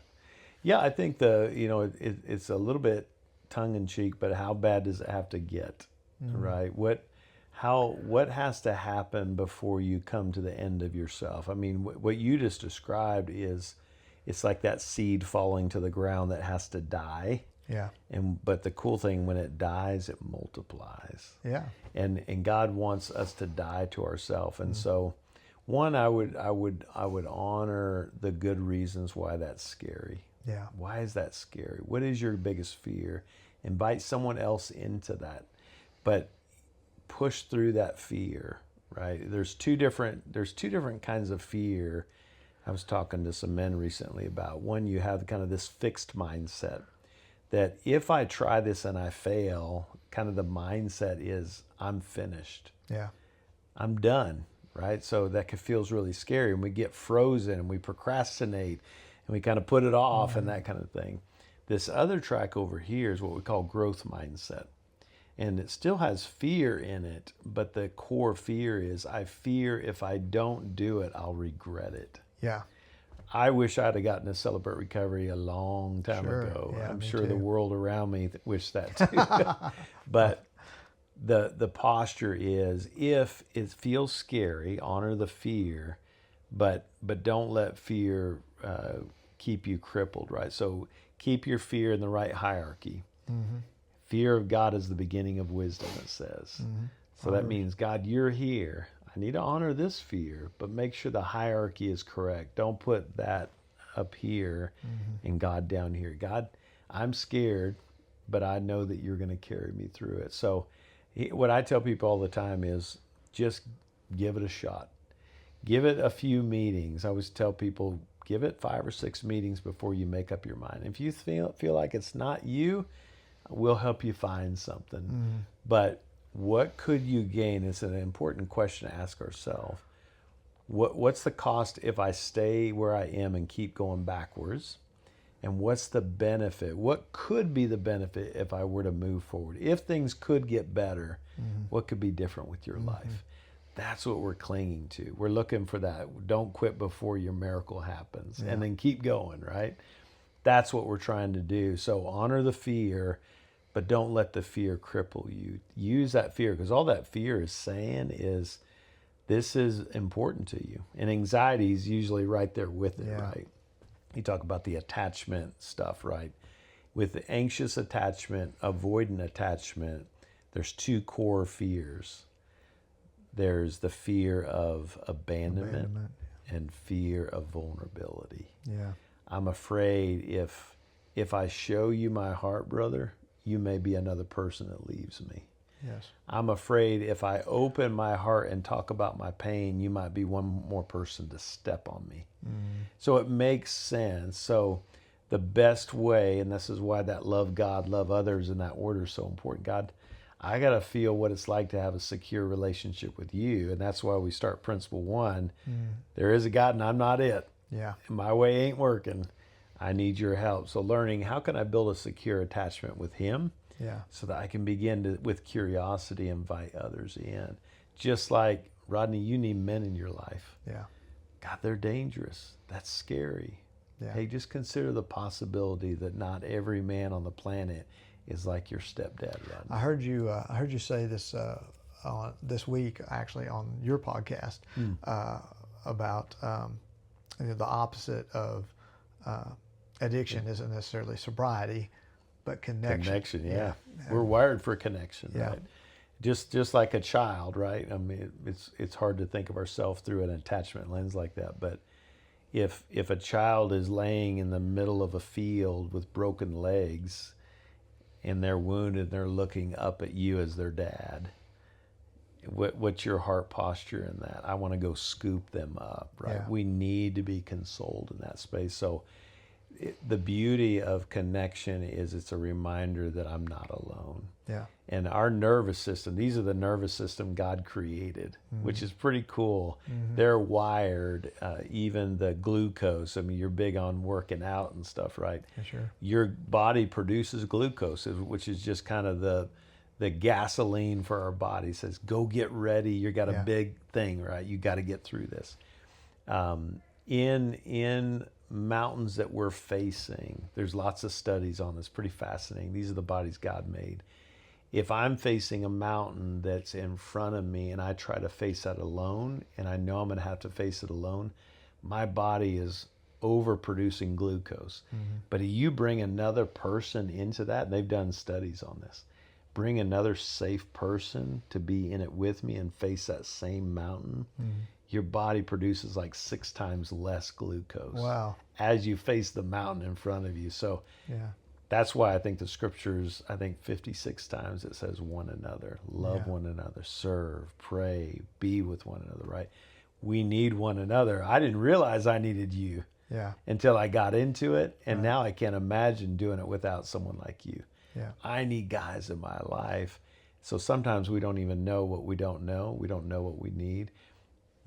Speaker 2: Yeah, I think it's a little bit tongue in cheek, but how bad does it have to get? Right? What has to happen before you come to the end of yourself? I mean, what you just described it's like that seed falling to the ground that has to die.
Speaker 1: Yeah.
Speaker 2: But the cool thing, when it dies, it multiplies.
Speaker 1: Yeah.
Speaker 2: And God wants us to die to ourselves. And so, one, I would honor the good reasons why that's scary.
Speaker 1: Yeah.
Speaker 2: Why is that scary? What is your biggest fear? Invite someone else into that, but push through that fear. Right? There's two different kinds of fear. I was talking to some men recently about one. You have kind of this fixed mindset that if I try this and I fail, kind of the mindset is I'm finished.
Speaker 1: Yeah.
Speaker 2: I'm done. Right? So that feels really scary, and we get frozen and we procrastinate and we kind of put it off and that kind of thing. This other track over here is what we call growth mindset. And it still has fear in it, but the core fear is I fear if I don't do it, I'll regret it.
Speaker 1: Yeah.
Speaker 2: I wish I'd have gotten to Celebrate Recovery a long time
Speaker 1: Sure.
Speaker 2: ago.
Speaker 1: Yeah,
Speaker 2: I'm
Speaker 1: me
Speaker 2: sure
Speaker 1: too.
Speaker 2: the world around me wished that too. But the posture is, if it feels scary, honor the fear, but don't let fear keep you crippled, right? So keep your fear in the right hierarchy. Fear of God is the beginning of wisdom, it says. So that means, God, you're here. I need to honor this fear, but make sure the hierarchy is correct. Don't put that up here and God down here. God, I'm scared, but I know that you're going to carry me through it. So what I tell people all the time is just give it a shot. Give it a few meetings. I always tell people, give it 5 or 6 meetings before you make up your mind. If you feel like it's not you, we'll help you find something. But what could you gain? It's an important question to ask ourselves. What's the cost if I stay where I am and keep going backwards? And what's the benefit? What could be the benefit if I were to move forward? If things could get better, what could be different with your life? That's what we're clinging to. We're looking for that. Don't quit before your miracle happens, and then keep going, right? That's what we're trying to do. So honor the fear, but don't let the fear cripple you. Use that fear, because all that fear is saying is, this is important to you. And anxiety is usually right there with it, right? You talk about the attachment stuff, right? With the anxious attachment, avoidant attachment, there's two core fears. There's the fear of abandonment. And fear of vulnerability.
Speaker 1: Yeah.
Speaker 2: I'm afraid if I show you my heart, brother, you may be another person that leaves me.
Speaker 1: Yes.
Speaker 2: I'm afraid if I open my heart and talk about my pain, you might be one more person to step on me. So it makes sense. So the best way, and this is why that love God, love others in that order is so important. God, I got to feel what it's like to have a secure relationship with you. And that's why we start principle 1. There is a God and I'm not it.
Speaker 1: Yeah.
Speaker 2: My way ain't working. I need your help. So learning, how can I build a secure attachment with him?
Speaker 1: Yeah.
Speaker 2: So that I can begin to, with curiosity, invite others in. Just like, Rodney, you need men in your life.
Speaker 1: Yeah.
Speaker 2: God, they're dangerous. That's scary.
Speaker 1: Yeah.
Speaker 2: Hey, just consider the possibility that not every man on the planet is like your stepdad, Rodney.
Speaker 1: I heard you say this this week, actually, on your podcast about the opposite of addiction isn't necessarily sobriety, but connection.
Speaker 2: Connection, yeah. We're wired for connection, right? Just like a child, right? I mean, it's hard to think of ourselves through an attachment lens like that, but if a child is laying in the middle of a field with broken legs and they're wounded and they're looking up at you as their dad, what's your heart posture in that? I want to go scoop them up, right?
Speaker 1: Yeah.
Speaker 2: We need to be consoled in that space. So the beauty of connection is it's a reminder that I'm not alone.
Speaker 1: Yeah.
Speaker 2: And our nervous system, these are the nervous system God created, which is pretty cool. They're wired, even the glucose. I mean, you're big on working out and stuff, right?
Speaker 1: Yeah, sure.
Speaker 2: Your body produces glucose, which is just kind of the gasoline for our body. It says, go get ready. You got a big thing, right? You got to get through this. In mountains that we're facing, there's lots of studies on this, pretty fascinating. These are the bodies God made. If I'm facing a mountain that's in front of me and I try to face that alone, and I know I'm going to have to face it alone, my body is overproducing glucose. But if you bring another person into that, and they've done studies on this, bring another safe person to be in it with me and face that same mountain, your body produces like 6 times less glucose.
Speaker 1: Wow.
Speaker 2: As you face the mountain in front of you. So that's why I think the scriptures, 56 times it says one another, love one another, serve, pray, be with one another, right? We need one another. I didn't realize I needed you until I got into it. And now I can't imagine doing it without someone like you.
Speaker 1: Yeah.
Speaker 2: I need guys in my life. So sometimes we don't even know what we don't know. We don't know what we need.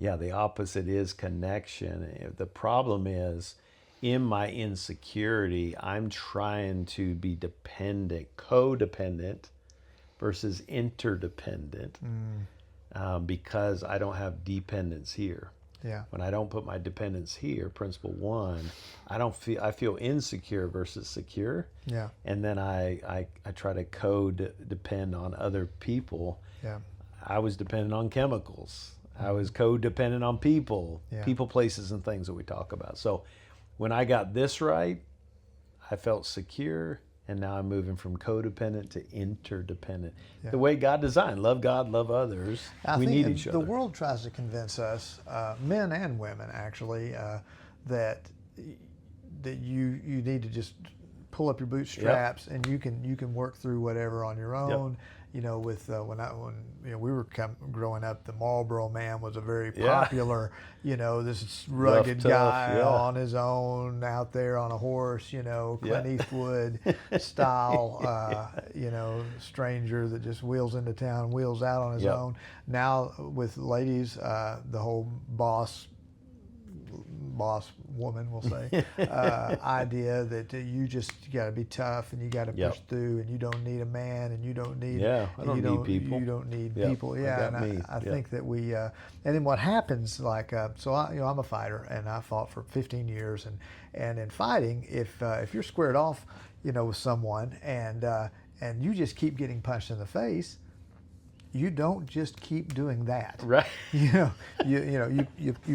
Speaker 2: Yeah, the opposite is connection. The problem is, in my insecurity, I'm trying to be dependent, codependent versus interdependent because I don't have dependence here.
Speaker 1: Yeah.
Speaker 2: When I don't put my dependence here, principle 1, I feel insecure versus secure.
Speaker 1: Yeah.
Speaker 2: And then I try to depend on other people.
Speaker 1: Yeah.
Speaker 2: I was dependent on chemicals. I was codependent on people, people, places, and things that we talk about. So when I got this right, I felt secure, and now I'm moving from codependent to interdependent. The way God designed, love God, love others. We need each other.
Speaker 1: The world tries to convince us, men and women actually, that you need to just pull up your bootstraps and you can work through whatever on your own. You know, with when we were growing up, the Marlboro Man was a very popular, this rugged guy on his own out there on a horse, Clint Eastwood style, stranger that just wheels into town and wheels out on his own. Now with ladies, the whole boss boss woman, we'll say, idea that you got to be tough and you got to push through, and you don't need a man, and you don't need
Speaker 2: I don't need people.
Speaker 1: You don't need
Speaker 2: Yep.
Speaker 1: people.
Speaker 2: I
Speaker 1: Yeah,
Speaker 2: got
Speaker 1: and
Speaker 2: me.
Speaker 1: I think that we and then what happens, like so I'm a fighter, and I fought for 15 years, and in fighting, if you're squared off, with someone, and you just keep getting punched in the face, you don't just keep doing that.
Speaker 2: Right.
Speaker 1: You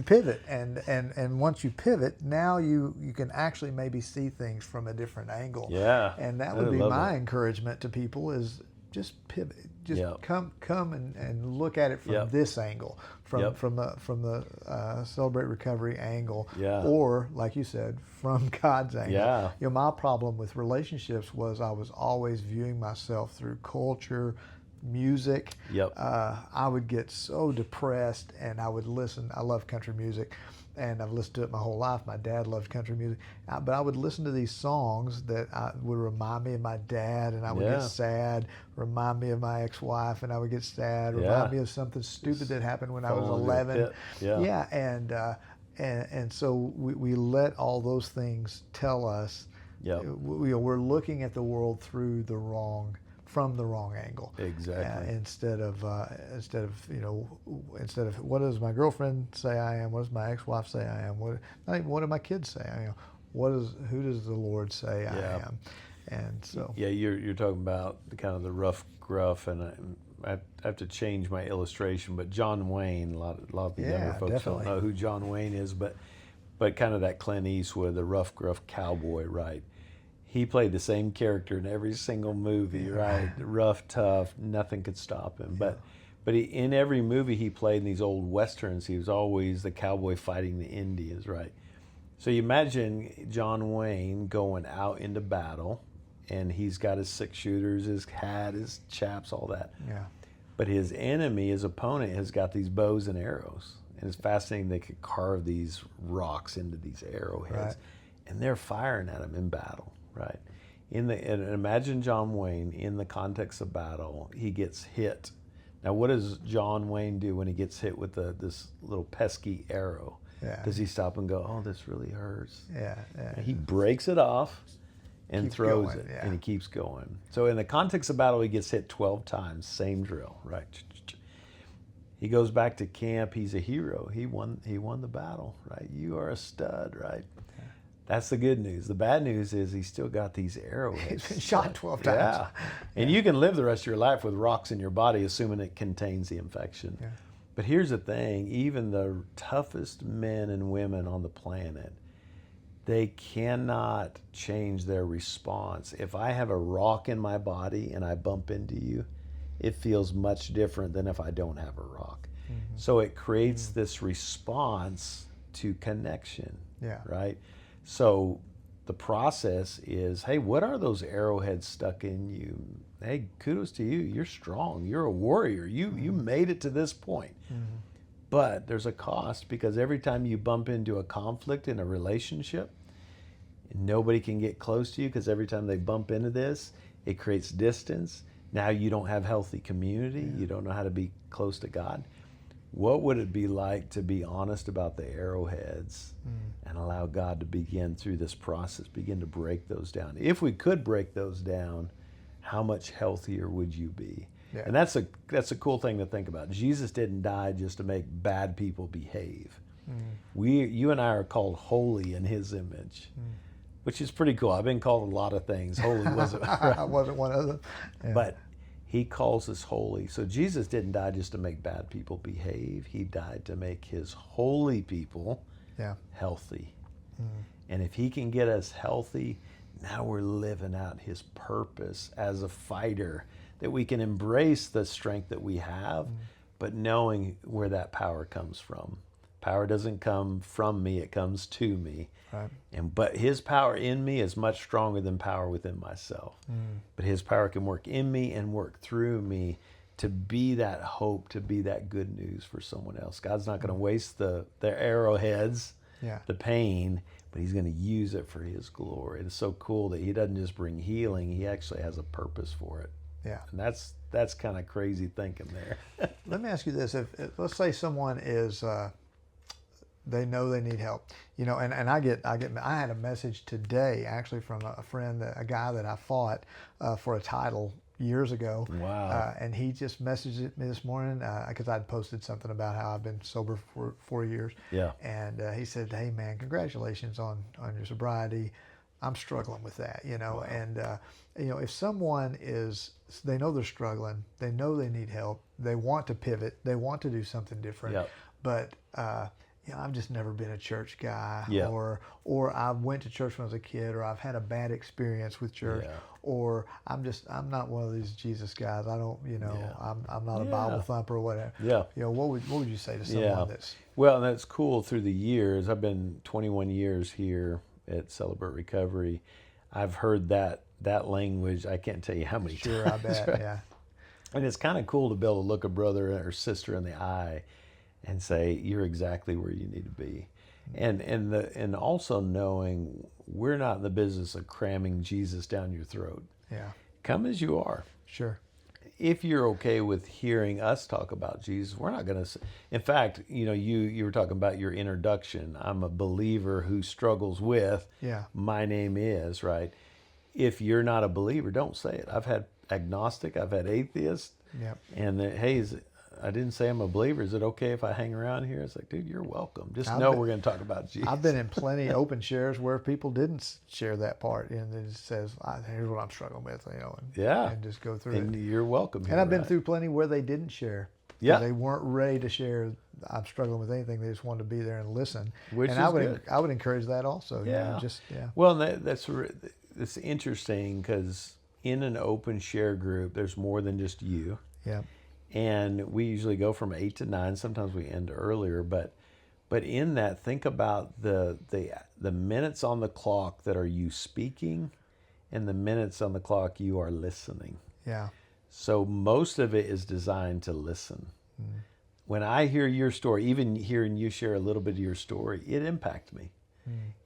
Speaker 1: pivot, and once you pivot, now you can actually maybe see things from a different angle.
Speaker 2: Yeah.
Speaker 1: And that would be my encouragement to people, is just pivot. Just come and look at it from this angle, from the Celebrate Recovery angle, or like you said, from God's angle.
Speaker 2: Yeah.
Speaker 1: My problem with relationships was I was always viewing myself through culture, music. I would get so depressed, and I would listen. I love country music, and I've listened to it my whole life. My dad loved country music, but I would listen to these songs that would remind me of my dad, and I would get sad. Remind me of my ex-wife, and I would get sad. Remind me of something stupid that happened when I was 11. And so we let all those things tell us. We're looking at the world from the wrong angle.
Speaker 2: Exactly.
Speaker 1: Instead of what does my girlfriend say I am? What does my ex-wife say I am? What do my kids say I am? Who does the Lord say I am? And so
Speaker 2: you're talking about the kind of the rough, gruff, and I have to change my illustration, but John Wayne, a lot of the younger folks don't know who John Wayne is, but kind of that Clint Eastwood, the rough, gruff cowboy, right? He played the same character in every single movie, right? Rough, tough, nothing could stop him. But in every movie he played in these old westerns, he was always the cowboy fighting the Indians, right? So you imagine John Wayne going out into battle, and he's got his 6-shooters, his hat, his chaps, all that.
Speaker 1: Yeah.
Speaker 2: But his enemy, his opponent, has got these bows and arrows. And it's fascinating they could carve these rocks into these arrowheads. And they're firing at him in battle. Right. And imagine John Wayne in the context of battle. He gets hit. Now, what does John Wayne do when he gets hit with this little pesky arrow? Does he stop and go, "Oh, this really hurts"? He breaks it off and throws it, and he keeps going. So in the context of battle, he gets hit 12 times. Same drill, right? He goes back to camp. He's a hero. He won the battle, right? You are a stud, right? That's the good news. The bad news is he's still got these arrowheads.
Speaker 1: He's been shot 12 times.
Speaker 2: Yeah. And you can live the rest of your life with rocks in your body, assuming it contains the infection. But here's the thing. Even the toughest men and women on the planet, they cannot change their response. If I have a rock in my body and I bump into you, it feels much different than if I don't have a rock. So it creates this response to connection, right? So the process is, hey, what are those arrowheads stuck in you? Hey, kudos to you. You're strong. You're a warrior. You made it to this point. But there's a cost, because every time you bump into a conflict in a relationship, nobody can get close to you, because every time they bump into this, it creates distance. Now you don't have healthy community. You don't know how to be close to God. What would it be like to be honest about the arrowheads and allow God to begin through this process, begin to break those down? If we could break those down, how much healthier would you be? And that's a cool thing to think about. Jesus didn't die just to make bad people behave. You and I are called holy in His image, which is pretty cool. I've been called a lot of things. Holy wasn't.
Speaker 1: I wasn't one of them.
Speaker 2: But He calls us holy. So Jesus didn't die just to make bad people behave. He died to make His holy people healthy. And if He can get us healthy, now we're living out His purpose as a fighter, that we can embrace the strength that we have, but knowing where that power comes from. Power doesn't come from me, it comes to me. But His power in me is much stronger than power within myself. But His power can work in me and work through me to be that hope, to be that good news for someone else. God's not going to waste their arrowheads, the pain, but He's going to use it for His glory. It's so cool that He doesn't just bring healing, He actually has a purpose for it. And that's kind of crazy thinking there.
Speaker 1: Let me ask you this. If let's say someone is They know they need help. You know, and I had a message today actually from a friend, a guy that I fought for a title years ago.
Speaker 2: Wow.
Speaker 1: And he just messaged me this morning because I'd posted something about how I've been sober for 4 years.
Speaker 2: Yeah.
Speaker 1: And he said, "Hey man, congratulations on your sobriety. I'm struggling with that, you know."
Speaker 2: Wow.
Speaker 1: And you know, if someone they know they're struggling, they know they need help, they want to pivot, they want to do something different,
Speaker 2: Yep.
Speaker 1: but you know, I've just never been a church guy,
Speaker 2: Yeah.
Speaker 1: or I went to church when I was a kid, or I've had a bad experience with church,
Speaker 2: Yeah.
Speaker 1: or I'm not one of these Jesus guys. I don't, you know,
Speaker 2: Yeah.
Speaker 1: I'm not a
Speaker 2: Yeah.
Speaker 1: Bible thumper or whatever.
Speaker 2: Yeah.
Speaker 1: You know, what would you say to someone
Speaker 2: Yeah.
Speaker 1: that's
Speaker 2: Well, that's cool. Through the years, I've been 21 years here at Celebrate Recovery. I've heard that language. I can't tell you how many
Speaker 1: sure,
Speaker 2: times.
Speaker 1: I bet,
Speaker 2: Right?
Speaker 1: yeah,
Speaker 2: And it's kind of cool to be able to look a brother or sister in the eye and say, "You're exactly where you need to be," and also knowing we're not in the business of cramming Jesus down your throat.
Speaker 1: yeah,
Speaker 2: Come as you are.
Speaker 1: sure,
Speaker 2: If you're okay with hearing us talk about Jesus, we're not going to. In fact, you know, you were talking about your introduction. I'm a believer who struggles with.
Speaker 1: yeah,
Speaker 2: My name is right. If you're not a believer, don't say it. I've had agnostic. I've had atheist.
Speaker 1: yep.
Speaker 2: And hey, I didn't say I'm a believer. Is it okay if I hang around here? It's like, dude, you're welcome. Just
Speaker 1: I've
Speaker 2: know
Speaker 1: been-
Speaker 2: we're going to talk about Jesus.
Speaker 1: I've been in plenty open shares where people didn't share that part, and it just says, "Here's what I'm struggling with," you know, and,
Speaker 2: Yeah.
Speaker 1: and just go through
Speaker 2: and
Speaker 1: it.
Speaker 2: you're welcome.
Speaker 1: And I've been
Speaker 2: right?
Speaker 1: through plenty where they didn't share.
Speaker 2: Yeah.
Speaker 1: They weren't ready to share. I'm struggling with anything. They just wanted to be there and listen.
Speaker 2: Which
Speaker 1: and
Speaker 2: is
Speaker 1: I would
Speaker 2: good.
Speaker 1: I would encourage that also. You know,
Speaker 2: Yeah.
Speaker 1: just yeah.
Speaker 2: Well, that's interesting because in an open share group, there's more than just you.
Speaker 1: Yeah.
Speaker 2: And we usually go from 8 to 9. Sometimes we end earlier, but in that, think about the minutes on the clock that are you speaking, and the minutes on the clock you are listening.
Speaker 1: Yeah.
Speaker 2: So most of it is designed to listen. When I hear your story, even hearing you share a little bit of your story, it impacts me.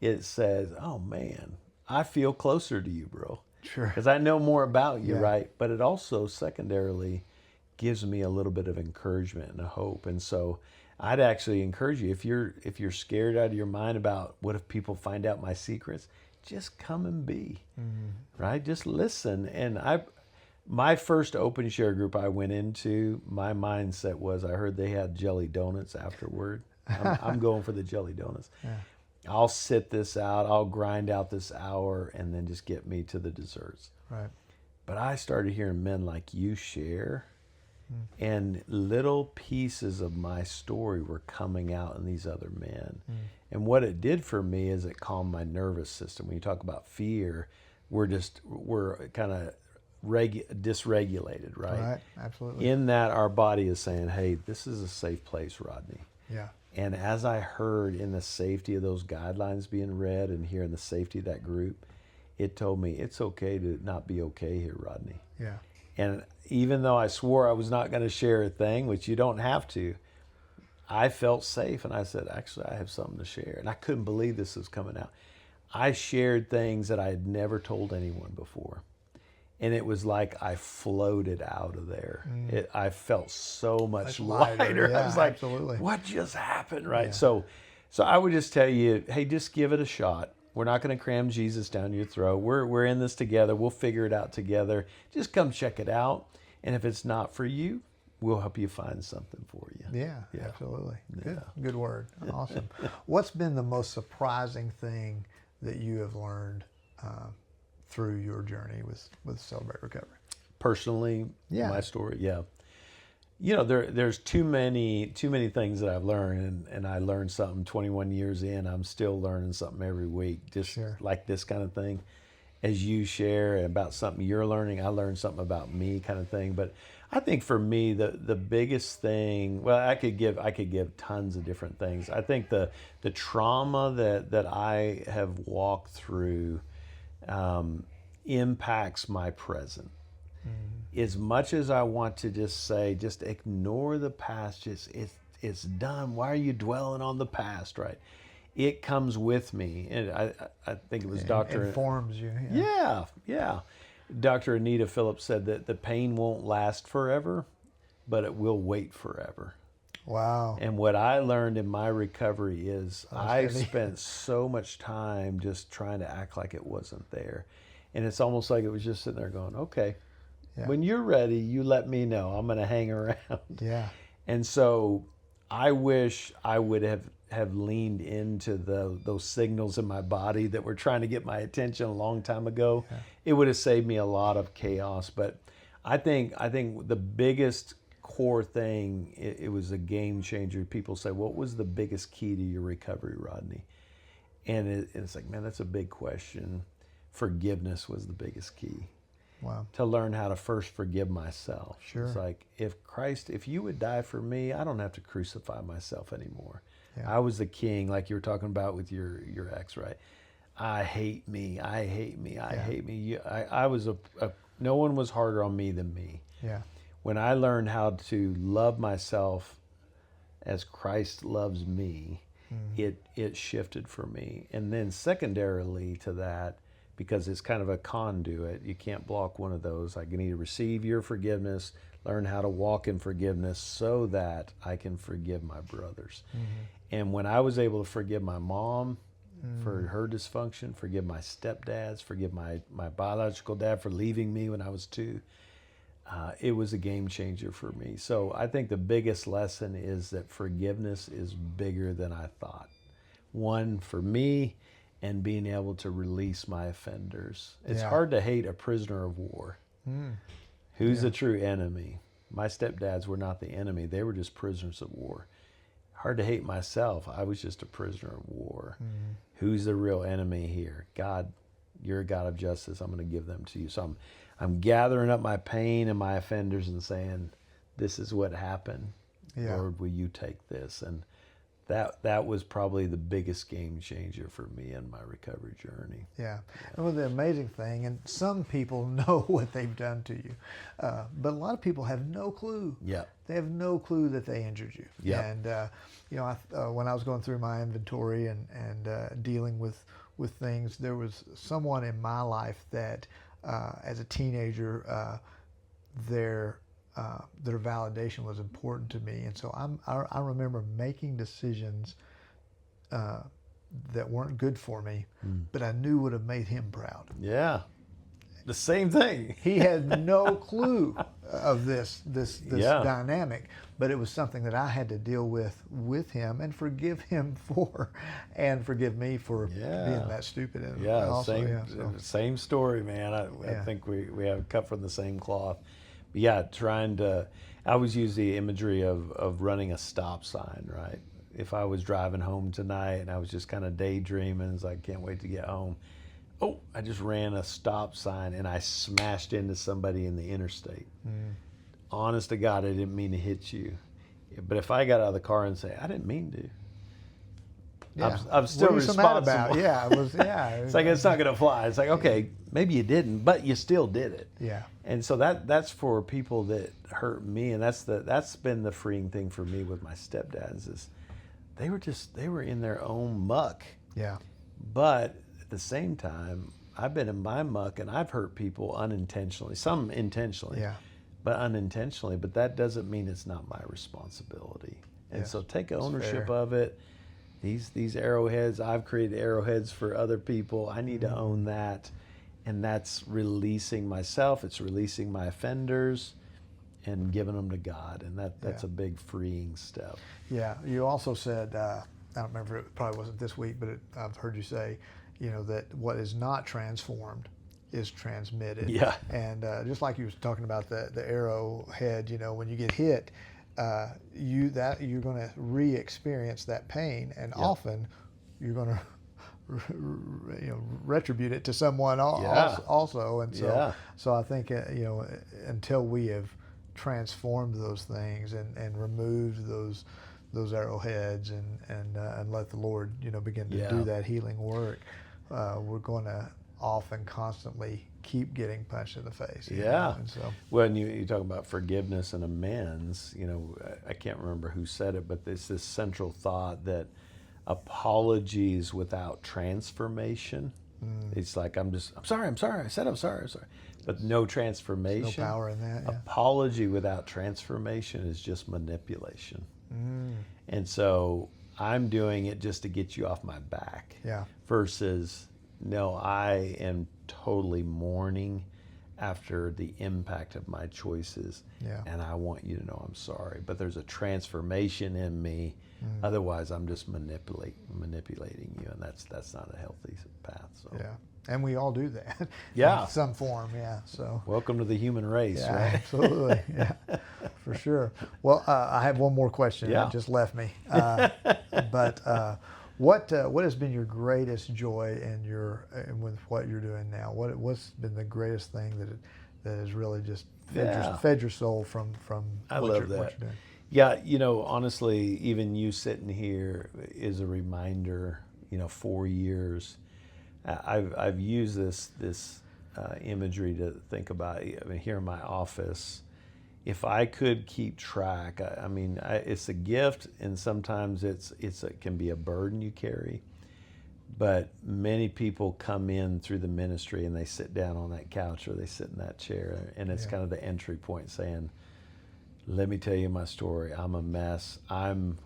Speaker 2: It says, "Oh man, I feel closer to you, bro."
Speaker 1: Sure.
Speaker 2: Because I know more about you,
Speaker 1: Yeah.
Speaker 2: right? But it also secondarily gives me a little bit of encouragement and a hope. And so I'd actually encourage you, if you're scared out of your mind about what if people find out my secrets, just come and be, right? Just listen. And my first open share group I went into, my mindset was, I heard they had jelly donuts afterward. I'm going for the jelly donuts.
Speaker 1: Yeah.
Speaker 2: I'll sit this out. I'll grind out this hour and then just get me to the desserts.
Speaker 1: Right.
Speaker 2: But I started hearing men like you share, and little pieces of my story were coming out in these other men. And what it did for me is it calmed my nervous system. When you talk about fear, we're kind of dysregulated, right?
Speaker 1: Right. Absolutely.
Speaker 2: In that our body is saying, "Hey, this is a safe place, Rodney."
Speaker 1: Yeah.
Speaker 2: And as I heard in the safety of those guidelines being read and hearing the safety of that group, it told me it's okay to not be okay here, Rodney.
Speaker 1: Yeah.
Speaker 2: And even though I swore I was not going to share a thing, which you don't have to, I felt safe. And I said, actually, I have something to share. And I couldn't believe this was coming out. I shared things that I had never told anyone before. And it was like I floated out of there. I felt so much lighter.
Speaker 1: Yeah,
Speaker 2: I was like,
Speaker 1: absolutely.
Speaker 2: what just happened, right?
Speaker 1: Yeah.
Speaker 2: So I would just tell you, hey, just give it a shot. We're not going to cram Jesus down your throat. We're in this together. We'll figure it out together. Just come check it out. And if it's not for you, we'll help you find something for you.
Speaker 1: Yeah.
Speaker 2: Yeah.
Speaker 1: Absolutely. Good.
Speaker 2: Yeah.
Speaker 1: Good word. Awesome. What's been the most surprising thing that you have learned through your journey with Celebrate Recovery?
Speaker 2: Personally,
Speaker 1: Yeah.
Speaker 2: my story, yeah. You know, there's too many things that I've learned, and I learned something 21 years in. I'm still learning something every week, just
Speaker 1: Sure.
Speaker 2: like this kind of thing. As you share about something you're learning, I learned something about me, kind of thing. But I think for me, the biggest thing, well, I could give tons of different things. I think the trauma that I have walked through impacts my present. As much as I want to just say, just ignore the past, it's done. Why are you dwelling on the past, right? It comes with me. And I think it was Dr.
Speaker 1: Informs you.
Speaker 2: Yeah. Dr. Anita Phillips said that the pain won't last forever, but it will wait forever.
Speaker 1: Wow.
Speaker 2: And what I learned in my recovery is I
Speaker 1: heavy.
Speaker 2: spent so much time just trying to act like it wasn't there. And it's almost like it was just sitting there going, okay,
Speaker 1: Yeah.
Speaker 2: when you're ready, you let me know. I'm going to hang around.
Speaker 1: Yeah.
Speaker 2: And so I wish I would have leaned into those signals in my body that were trying to get my attention a long time ago.
Speaker 1: Yeah.
Speaker 2: It would have saved me a lot of chaos. But I think the biggest core thing, it was a game changer. People say, what was the biggest key to your recovery, Rodney? And it's like, man, that's a big question. Forgiveness was the biggest key.
Speaker 1: Wow.
Speaker 2: To learn how to first forgive myself.
Speaker 1: Sure.
Speaker 2: It's like, if you would die for me, I don't have to crucify myself anymore.
Speaker 1: Yeah.
Speaker 2: I was the king, like you were talking about with your ex, right? I hate me. I hate me. I hate me. I was no one was harder on me than me.
Speaker 1: Yeah.
Speaker 2: When I learned how to love myself as Christ loves me, it shifted for me. And then secondarily to that, because it's kind of a conduit, you can't block one of those. I need to receive your forgiveness, learn how to walk in forgiveness so that I can forgive my brothers. And when I was able to forgive my mom for her dysfunction, forgive my stepdads, forgive my biological dad for leaving me when I was 2, it was a game changer for me. So I think the biggest lesson is that forgiveness is bigger than I thought. One, for me, and being able to release my offenders. It's hard to hate a prisoner of war. Who's the true enemy? My stepdads were not the enemy. They were just prisoners of war. Hard to hate myself. I was just a prisoner of war. Who's the real enemy here? God. You're a God of justice. I'm going to give them to you. So I'm gathering up my pain and my offenders and saying, this is what happened.
Speaker 1: Yeah.
Speaker 2: Lord, will you take this? And that was probably the biggest game changer for me in my recovery journey.
Speaker 1: Yeah. And well, the amazing thing, and some people know what they've done to you, but a lot of people have no clue.
Speaker 2: Yeah.
Speaker 1: They have no clue that they injured you.
Speaker 2: Yeah.
Speaker 1: And when I was going through my inventory and dealing with things, there was someone in my life that, as a teenager, their validation was important to me, and so I remember making decisions that weren't good for me, but I knew would have made him proud.
Speaker 2: Yeah. The same thing.
Speaker 1: He had no clue of this
Speaker 2: Yeah.
Speaker 1: dynamic, but it was something that I had to deal with him and forgive him for, and forgive me for being that stupid. And
Speaker 2: Yeah,
Speaker 1: also,
Speaker 2: same story, man. I think we have cut from the same cloth. But yeah, I always use the imagery of running a stop sign, right? If I was driving home tonight and I was just kind of daydreaming, it's like, I can't wait to get home. Oh, I just ran a stop sign and I smashed into somebody in the interstate. Honest to God, I didn't mean to hit you. But if I got out of the car and say, I didn't mean to, I'm still
Speaker 1: what are you so mad
Speaker 2: responsible.
Speaker 1: about? Yeah, it was. Yeah,
Speaker 2: It's like, it's not going to fly. It's like, okay, maybe you didn't, but you still did it.
Speaker 1: Yeah.
Speaker 2: And so that's for people that hurt me, and that's been the freeing thing for me with my stepdads is they were in their own muck.
Speaker 1: Yeah.
Speaker 2: But at the same time, I've been in my muck and I've hurt people unintentionally, some intentionally, but unintentionally. But that doesn't mean it's not my responsibility. And so take ownership of it. These arrowheads, I've created arrowheads for other people. I need to own that. And that's releasing myself. It's releasing my offenders and giving them to God. And that's a big freeing step.
Speaker 1: Yeah. You also said, I don't remember, it probably wasn't this week, but I've heard you say, that what is not transformed is transmitted.
Speaker 2: Yeah.
Speaker 1: And just like you was talking about the arrowhead, when you get hit, you're going to re-experience that pain, and often you're going to retribute it to someone also. And so I think until we have transformed those things and removed those arrowheads and let the Lord begin to do that healing work, we're going to often constantly keep getting punched in the face. And so,
Speaker 2: when you talk about forgiveness and amends, I can't remember who said it, but there's this central thought that apologies without transformation. It's like, I'm sorry, I said I'm sorry. But no transformation.
Speaker 1: no power in that.
Speaker 2: Apology without transformation is just manipulation. And so I'm doing it just to get you off my back.
Speaker 1: Yeah.
Speaker 2: Versus, no, I am totally mourning after the impact of my choices.
Speaker 1: Yeah.
Speaker 2: And I want you to know I'm sorry. But there's a transformation in me. Otherwise, I'm just manipulating you, and that's not a healthy path. So.
Speaker 1: Yeah. And we all do that.
Speaker 2: Yeah.
Speaker 1: In some form, yeah. So.
Speaker 2: Welcome to the human race,
Speaker 1: Yeah,
Speaker 2: right?
Speaker 1: absolutely. Yeah, for sure. Well, I have one more question.
Speaker 2: Yeah.
Speaker 1: That just left me. But what has been your greatest joy with what you're doing now? What's been the greatest thing that has really just fed your soul from
Speaker 2: I
Speaker 1: what
Speaker 2: love
Speaker 1: you're doing?
Speaker 2: Yeah, honestly, even you sitting here is a reminder. 4 years. I've used this imagery to think about. I mean, here in my office, if I could keep track, it's a gift, and sometimes it can be a burden you carry. But many people come in through the ministry and they sit down on that couch or they sit in that chair, and it's kind of the entry point, saying, "Let me tell you my story. I'm a mess. I'm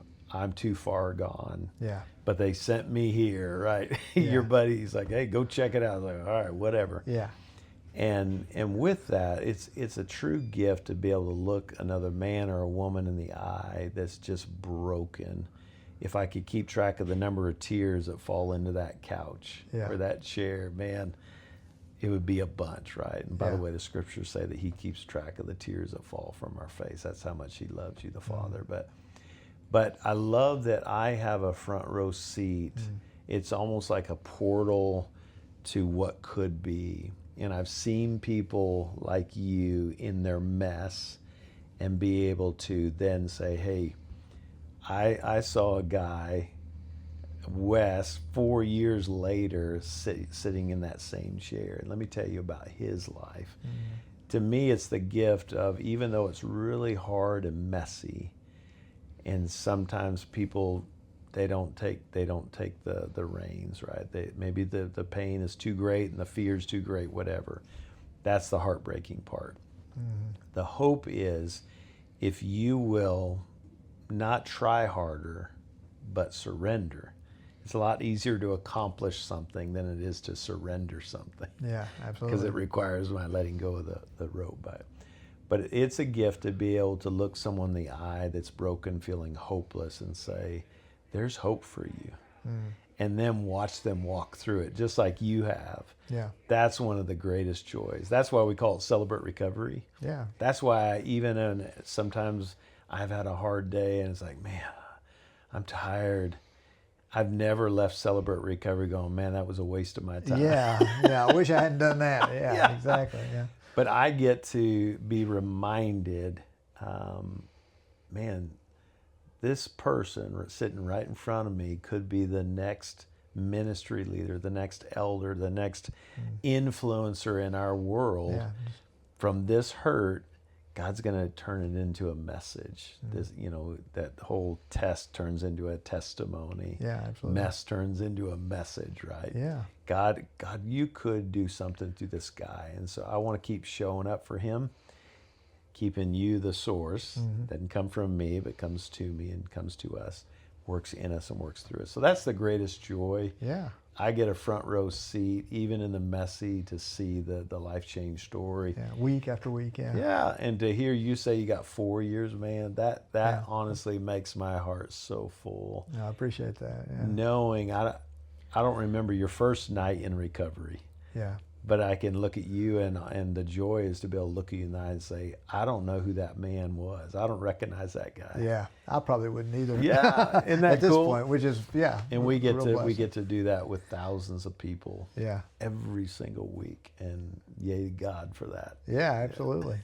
Speaker 2: too far gone."
Speaker 1: Yeah.
Speaker 2: But they sent me here, right? Your buddy's like, "Hey, go check it out." I was like, "All right, whatever."
Speaker 1: Yeah.
Speaker 2: And with that, it's a true gift to be able to look another man or a woman in the eye that's just broken. If I could keep track of the number of tears that fall into that couch or that chair, man, it would be a bunch, right? And by the way, the scriptures say that he keeps track of the tears that fall from our face. That's how much he loves you, the Father. But I love that I have a front row seat. It's almost like a portal to what could be. And I've seen people like you in their mess and be able to then say, "Hey, I saw a guy, Wes, 4 years later sitting in that same chair. And let me tell you about his life." To me, it's the gift of, even though it's really hard and messy, and sometimes people, they don't take the reins, right? Maybe the pain is too great and the fear is too great, whatever. That's the heartbreaking part. The hope is, if you will not try harder, but surrender. It's a lot easier to accomplish something than it is to surrender something.
Speaker 1: Yeah, absolutely.
Speaker 2: Because it requires my letting go of the rope. But it's a gift to be able to look someone in the eye that's broken, feeling hopeless, and say, "There's hope for you." And then watch them walk through it, just like you have.
Speaker 1: Yeah.
Speaker 2: That's one of the greatest joys. That's why we call it Celebrate Recovery.
Speaker 1: Yeah.
Speaker 2: That's why sometimes I've had a hard day and it's like, "Man, I'm tired." I've never left Celebrate Recovery going, "Man, that was a waste of my time."
Speaker 1: Yeah. I wish I hadn't done that. Yeah. Exactly. Yeah.
Speaker 2: But I get to be reminded, man, this person sitting right in front of me could be the next ministry leader, the next elder, the next influencer in our world.
Speaker 1: Yeah.
Speaker 2: From this hurt, God's going to turn it into a message. This, that whole test turns into a testimony.
Speaker 1: Yeah, absolutely.
Speaker 2: Mess turns into a message, right?
Speaker 1: Yeah.
Speaker 2: God, you could do something through this guy. And so I want to keep showing up for him, keeping you the source. Doesn't come from me, but comes to me and comes to us, works in us and works through us. So that's the greatest joy.
Speaker 1: Yeah.
Speaker 2: I get a front row seat, even in the messy, to see the life change story.
Speaker 1: Yeah. Week after week. Yeah.
Speaker 2: Yeah, and to hear you say you got 4 years, man, that honestly makes my heart so full.
Speaker 1: No, I appreciate that. Yeah.
Speaker 2: Knowing I don't remember your first night in recovery.
Speaker 1: Yeah.
Speaker 2: But I can look at you, and the joy is to be able to look at you in the eye and say, "I don't know who that man was. I don't recognize that guy."
Speaker 1: Yeah, I probably wouldn't either.
Speaker 2: Yeah, isn't that
Speaker 1: at this
Speaker 2: cool?
Speaker 1: point, which is
Speaker 2: And we get
Speaker 1: real
Speaker 2: to do that with thousands of people.
Speaker 1: Yeah.
Speaker 2: Every single week, and yay God for that.
Speaker 1: Yeah, absolutely.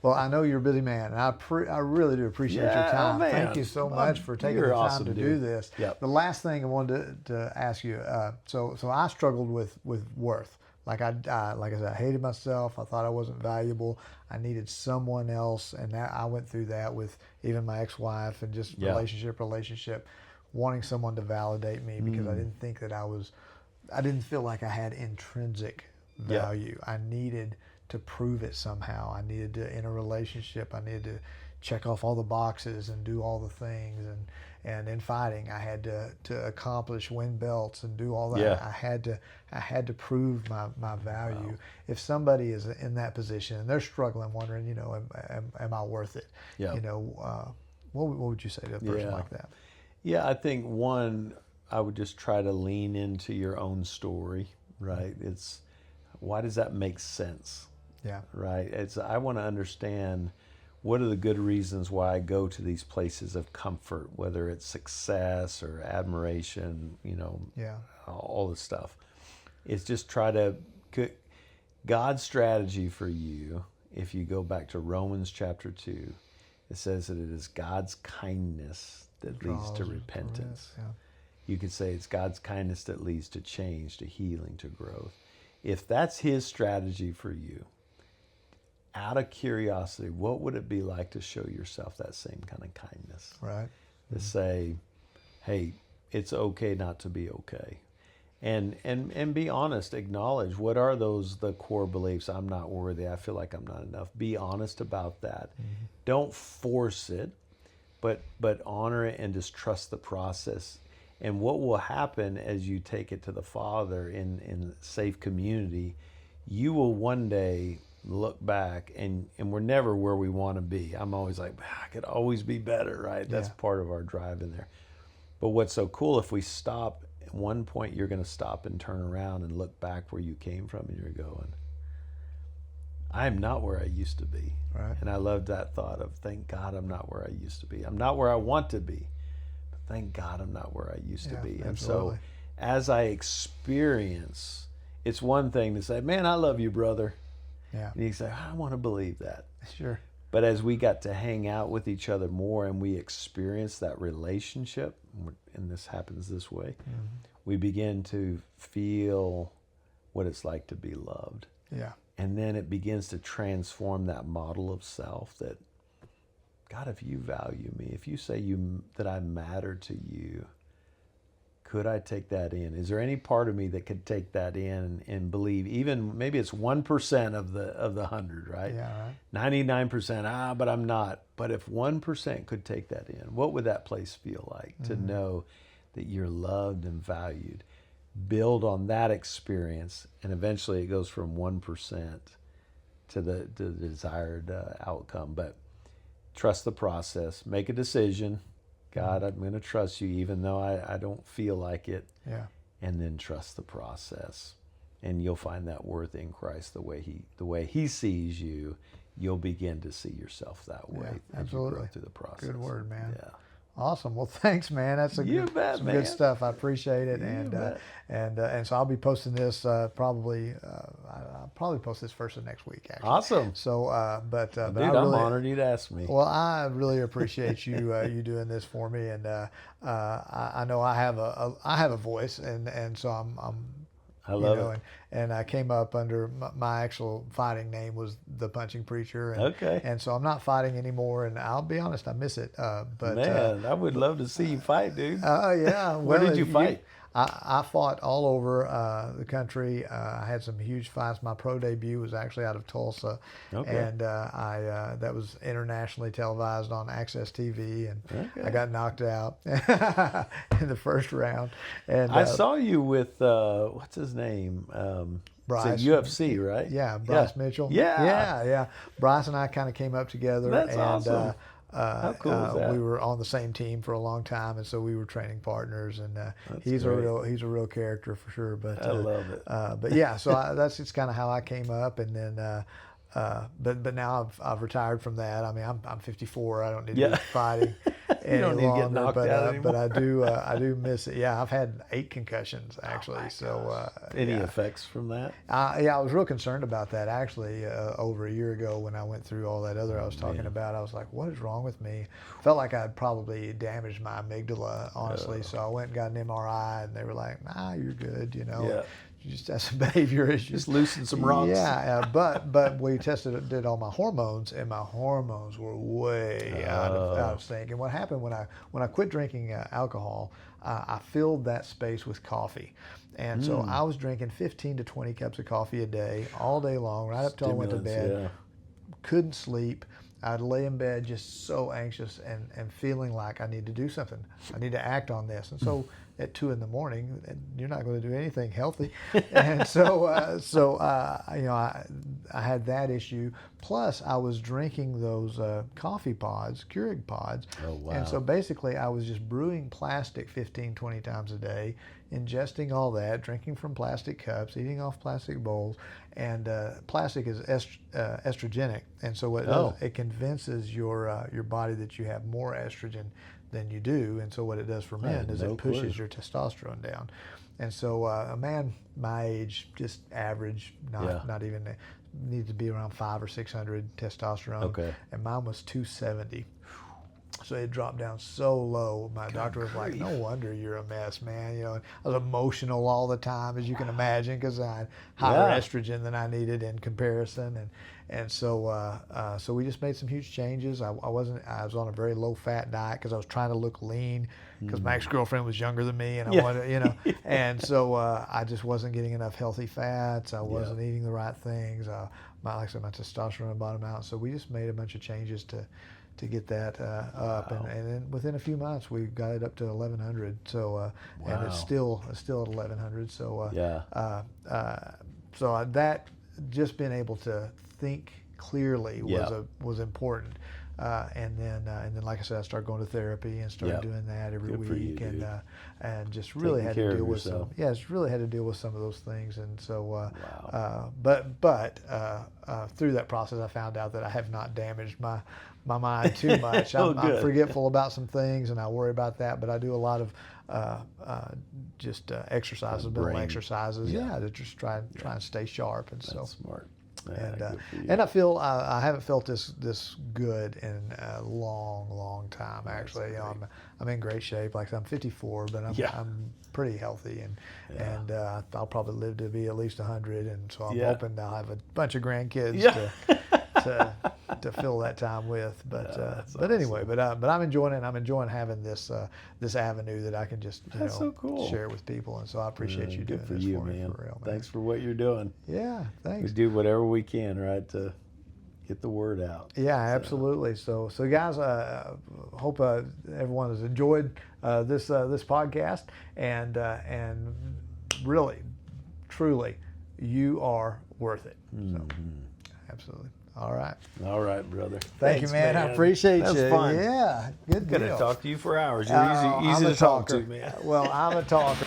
Speaker 1: Well, I know you're a busy man, and I really do appreciate your time.
Speaker 2: Man.
Speaker 1: Thank you so much for taking
Speaker 2: You're
Speaker 1: the time
Speaker 2: awesome,
Speaker 1: to
Speaker 2: dude.
Speaker 1: do this.
Speaker 2: Yep.
Speaker 1: The last thing I wanted to ask you, so I struggled with worth. Like I said, I hated myself. I thought I wasn't valuable. I needed someone else, and I went through that with even my ex-wife, and just relationship, wanting someone to validate me because I didn't think that I didn't feel like I had intrinsic value. I needed to prove it somehow. I needed to, in a relationship, I needed check off all the boxes and do all the things. And in fighting, I had to accomplish, win belts and do all that.
Speaker 2: Yeah.
Speaker 1: I had to prove my value.
Speaker 2: Wow.
Speaker 1: If somebody is in that position and they're struggling, wondering, you know, am I worth it?
Speaker 2: Yeah.
Speaker 1: You know, what would you say to a person like that?
Speaker 2: Yeah, I think one, I would just try to lean into your own story, right? It's, why does that make sense?
Speaker 1: Yeah.
Speaker 2: Right? It's, I want to understand what are the good reasons why I go to these places of comfort, whether it's success or admiration, you know, all this stuff. It's just try to, God's strategy for you, if you go back to Romans chapter 2, it says that it is God's kindness that leads to repentance.
Speaker 1: Yeah.
Speaker 2: You could say it's God's kindness that leads to change, to healing, to growth. If that's his strategy for you, out of curiosity, what would it be like to show yourself that same kind of kindness?
Speaker 1: Right.
Speaker 2: To say, hey, it's okay not to be okay. And be honest, acknowledge what are the core beliefs. I'm not worthy, I feel like I'm not enough. Be honest about that. Mm-hmm. Don't force it, but honor it and just trust the process. And what will happen as you take it to the Father in safe community, you will one day look back and we're never where we want to be. I'm always like, I could always be better, right? That's part of our drive in there. But what's so cool, if we stop, at one point you're going to stop and turn around and look back where you came from and you're going, I'm not where I used to be.
Speaker 1: Right.
Speaker 2: And I love that thought of, thank God I'm not where I used to be. I'm not where I want to be, but thank God I'm not where I used to be. And
Speaker 1: absolutely.
Speaker 2: so as I experience, it's one thing to say, man, I love you, brother.
Speaker 1: Yeah.
Speaker 2: And you say, I want to believe that.
Speaker 1: Sure.
Speaker 2: But as we got to hang out with each other more and we experience that relationship, and this happens this way, we begin to feel what it's like to be loved.
Speaker 1: Yeah.
Speaker 2: And then it begins to transform that model of self that, God, if you value me, if you say that I matter to you, could I take that in? Is there any part of me that could take that in and believe, even maybe it's 1% of the 100, right?
Speaker 1: Yeah, right.
Speaker 2: 99%, but I'm not. But if 1% could take that in, what would that place feel like to know that you're loved and valued? Build on that experience, and eventually it goes from 1% to the desired outcome. But trust the process. Make a decision. God, I'm going to trust you even though I don't feel like it.
Speaker 1: Yeah.
Speaker 2: And then trust the process. And you'll find that worth in Christ the way he sees you. You'll begin to see yourself that way as you grow through the process.
Speaker 1: Good word, man.
Speaker 2: Yeah.
Speaker 1: Awesome. Well, thanks, man. That's some good stuff. I appreciate it. And so I'll be posting this probably. I'll probably post this first of next week. Actually.
Speaker 2: Awesome.
Speaker 1: So, but
Speaker 2: Dude,
Speaker 1: I'm
Speaker 2: honored you'd ask me.
Speaker 1: Well, I really appreciate you you doing this for me, and I know I have a voice, and so I'm
Speaker 2: I love it.
Speaker 1: And I came up under my actual fighting name was the Punching Preacher. And,
Speaker 2: okay.
Speaker 1: And so I'm not fighting anymore, and I'll be honest, I miss it. But
Speaker 2: man, I would love to see you fight, dude.
Speaker 1: Oh yeah.
Speaker 2: Where did you fight?
Speaker 1: I fought all over the country. I had some huge fights. My pro debut was actually out of Tulsa, and that was internationally televised on Access TV, and I got knocked out in the first round. And
Speaker 2: I saw you with what's his name?
Speaker 1: Bryce.
Speaker 2: UFC, right?
Speaker 1: Yeah, Bryce Mitchell. Yeah. Bryce and I kind of came up together.
Speaker 2: That's awesome. How cool is that?
Speaker 1: We were on the same team for a long time, and so we were training partners. And he's a real character for sure. But
Speaker 2: I love it.
Speaker 1: But yeah, so that's just kind of how I came up, and then. But now I've retired from that. I mean, I'm 54. I don't need to be fighting any
Speaker 2: you don't need
Speaker 1: longer.
Speaker 2: to get knocked out anymore.
Speaker 1: But I do miss it. Yeah, I've had 8 concussions actually.
Speaker 2: Any effects from that?
Speaker 1: I was real concerned about that actually over a year ago when I went through all that other I was talking about. I was like, what is wrong with me? Felt like I'd probably damaged my amygdala, honestly. So I went and got an MRI, and they were like, nah, you're good.
Speaker 2: Yeah.
Speaker 1: You just have some behavior issues.
Speaker 2: Just loosen some rocks.
Speaker 1: Yeah, but we did all my hormones, and my hormones were way out of sync. And what happened when I quit drinking alcohol, I filled that space with coffee. And so I was drinking 15 to 20 cups of coffee a day, all day long, right up till I went to bed.
Speaker 2: Yeah.
Speaker 1: Couldn't sleep. I'd lay in bed just so anxious and feeling like I need to do something. I need to act on this. And so at 2 in the morning, you're not going to do anything healthy. And so I had that issue. Plus, I was drinking those coffee pods, Keurig pods.
Speaker 2: Oh, wow.
Speaker 1: And so basically, I was just brewing plastic 15, 20 times a day, ingesting all that, drinking from plastic cups, eating off plastic bowls. And plastic is estrogenic. And so what it does, it convinces your body that you have more estrogen than you do. And so what it does for men is it pushes your testosterone down. And so a man my age, just average, not even, needs to be around 500 or 600 testosterone.
Speaker 2: Okay.
Speaker 1: And mine was 270. So it dropped down so low. My doctor was like, "No wonder you're a mess, man." You know, I was emotional all the time, as you can imagine, because I had higher estrogen than I needed in comparison, and so so we just made some huge changes. I was on a very low fat diet because I was trying to look lean, because my ex-girlfriend was younger than me, and I wanted, and so I just wasn't getting enough healthy fats. I wasn't eating the right things. Like I said, my testosterone bottomed out. So we just made a bunch of changes to get that up, and then within a few months we got it up to 1100. So and it's still at 1100. So so that just being able to think clearly was important. And then like I said, I started going to therapy and started doing that every week, and just really had to deal with some. Yeah, it's really had to deal with some of those things, and so. But through that process, I found out that I have not damaged my mind too much. I'm forgetful about some things, and I worry about that. But I do a lot of just exercises, mental exercises. To just try and stay sharp, and so
Speaker 2: smart.
Speaker 1: And I feel I haven't felt this good in a long time. Actually, I'm in great shape. Like I'm 54, but I'm pretty healthy, and I'll probably live to be at least 100. And so I'm hoping I'll have a bunch of grandkids to fill that time with. But but anyway, but I'm enjoying it. I'm enjoying having this avenue that I can just share with people. And so I appreciate you doing this for me, for real, man.
Speaker 2: Thanks for what you're doing.
Speaker 1: Yeah, thanks.
Speaker 2: We do whatever we can, right, to get the word out.
Speaker 1: Yeah, absolutely. So guys, hope everyone has enjoyed this podcast, and really, truly, you are worth it. So, absolutely. All right.
Speaker 2: All right, brother.
Speaker 1: Thanks, you, man. I appreciate you.
Speaker 2: That's fun.
Speaker 1: Yeah, good deal.
Speaker 2: Could have talked to you for hours. You're easy to talk to, man.
Speaker 1: Well, I'm a talker.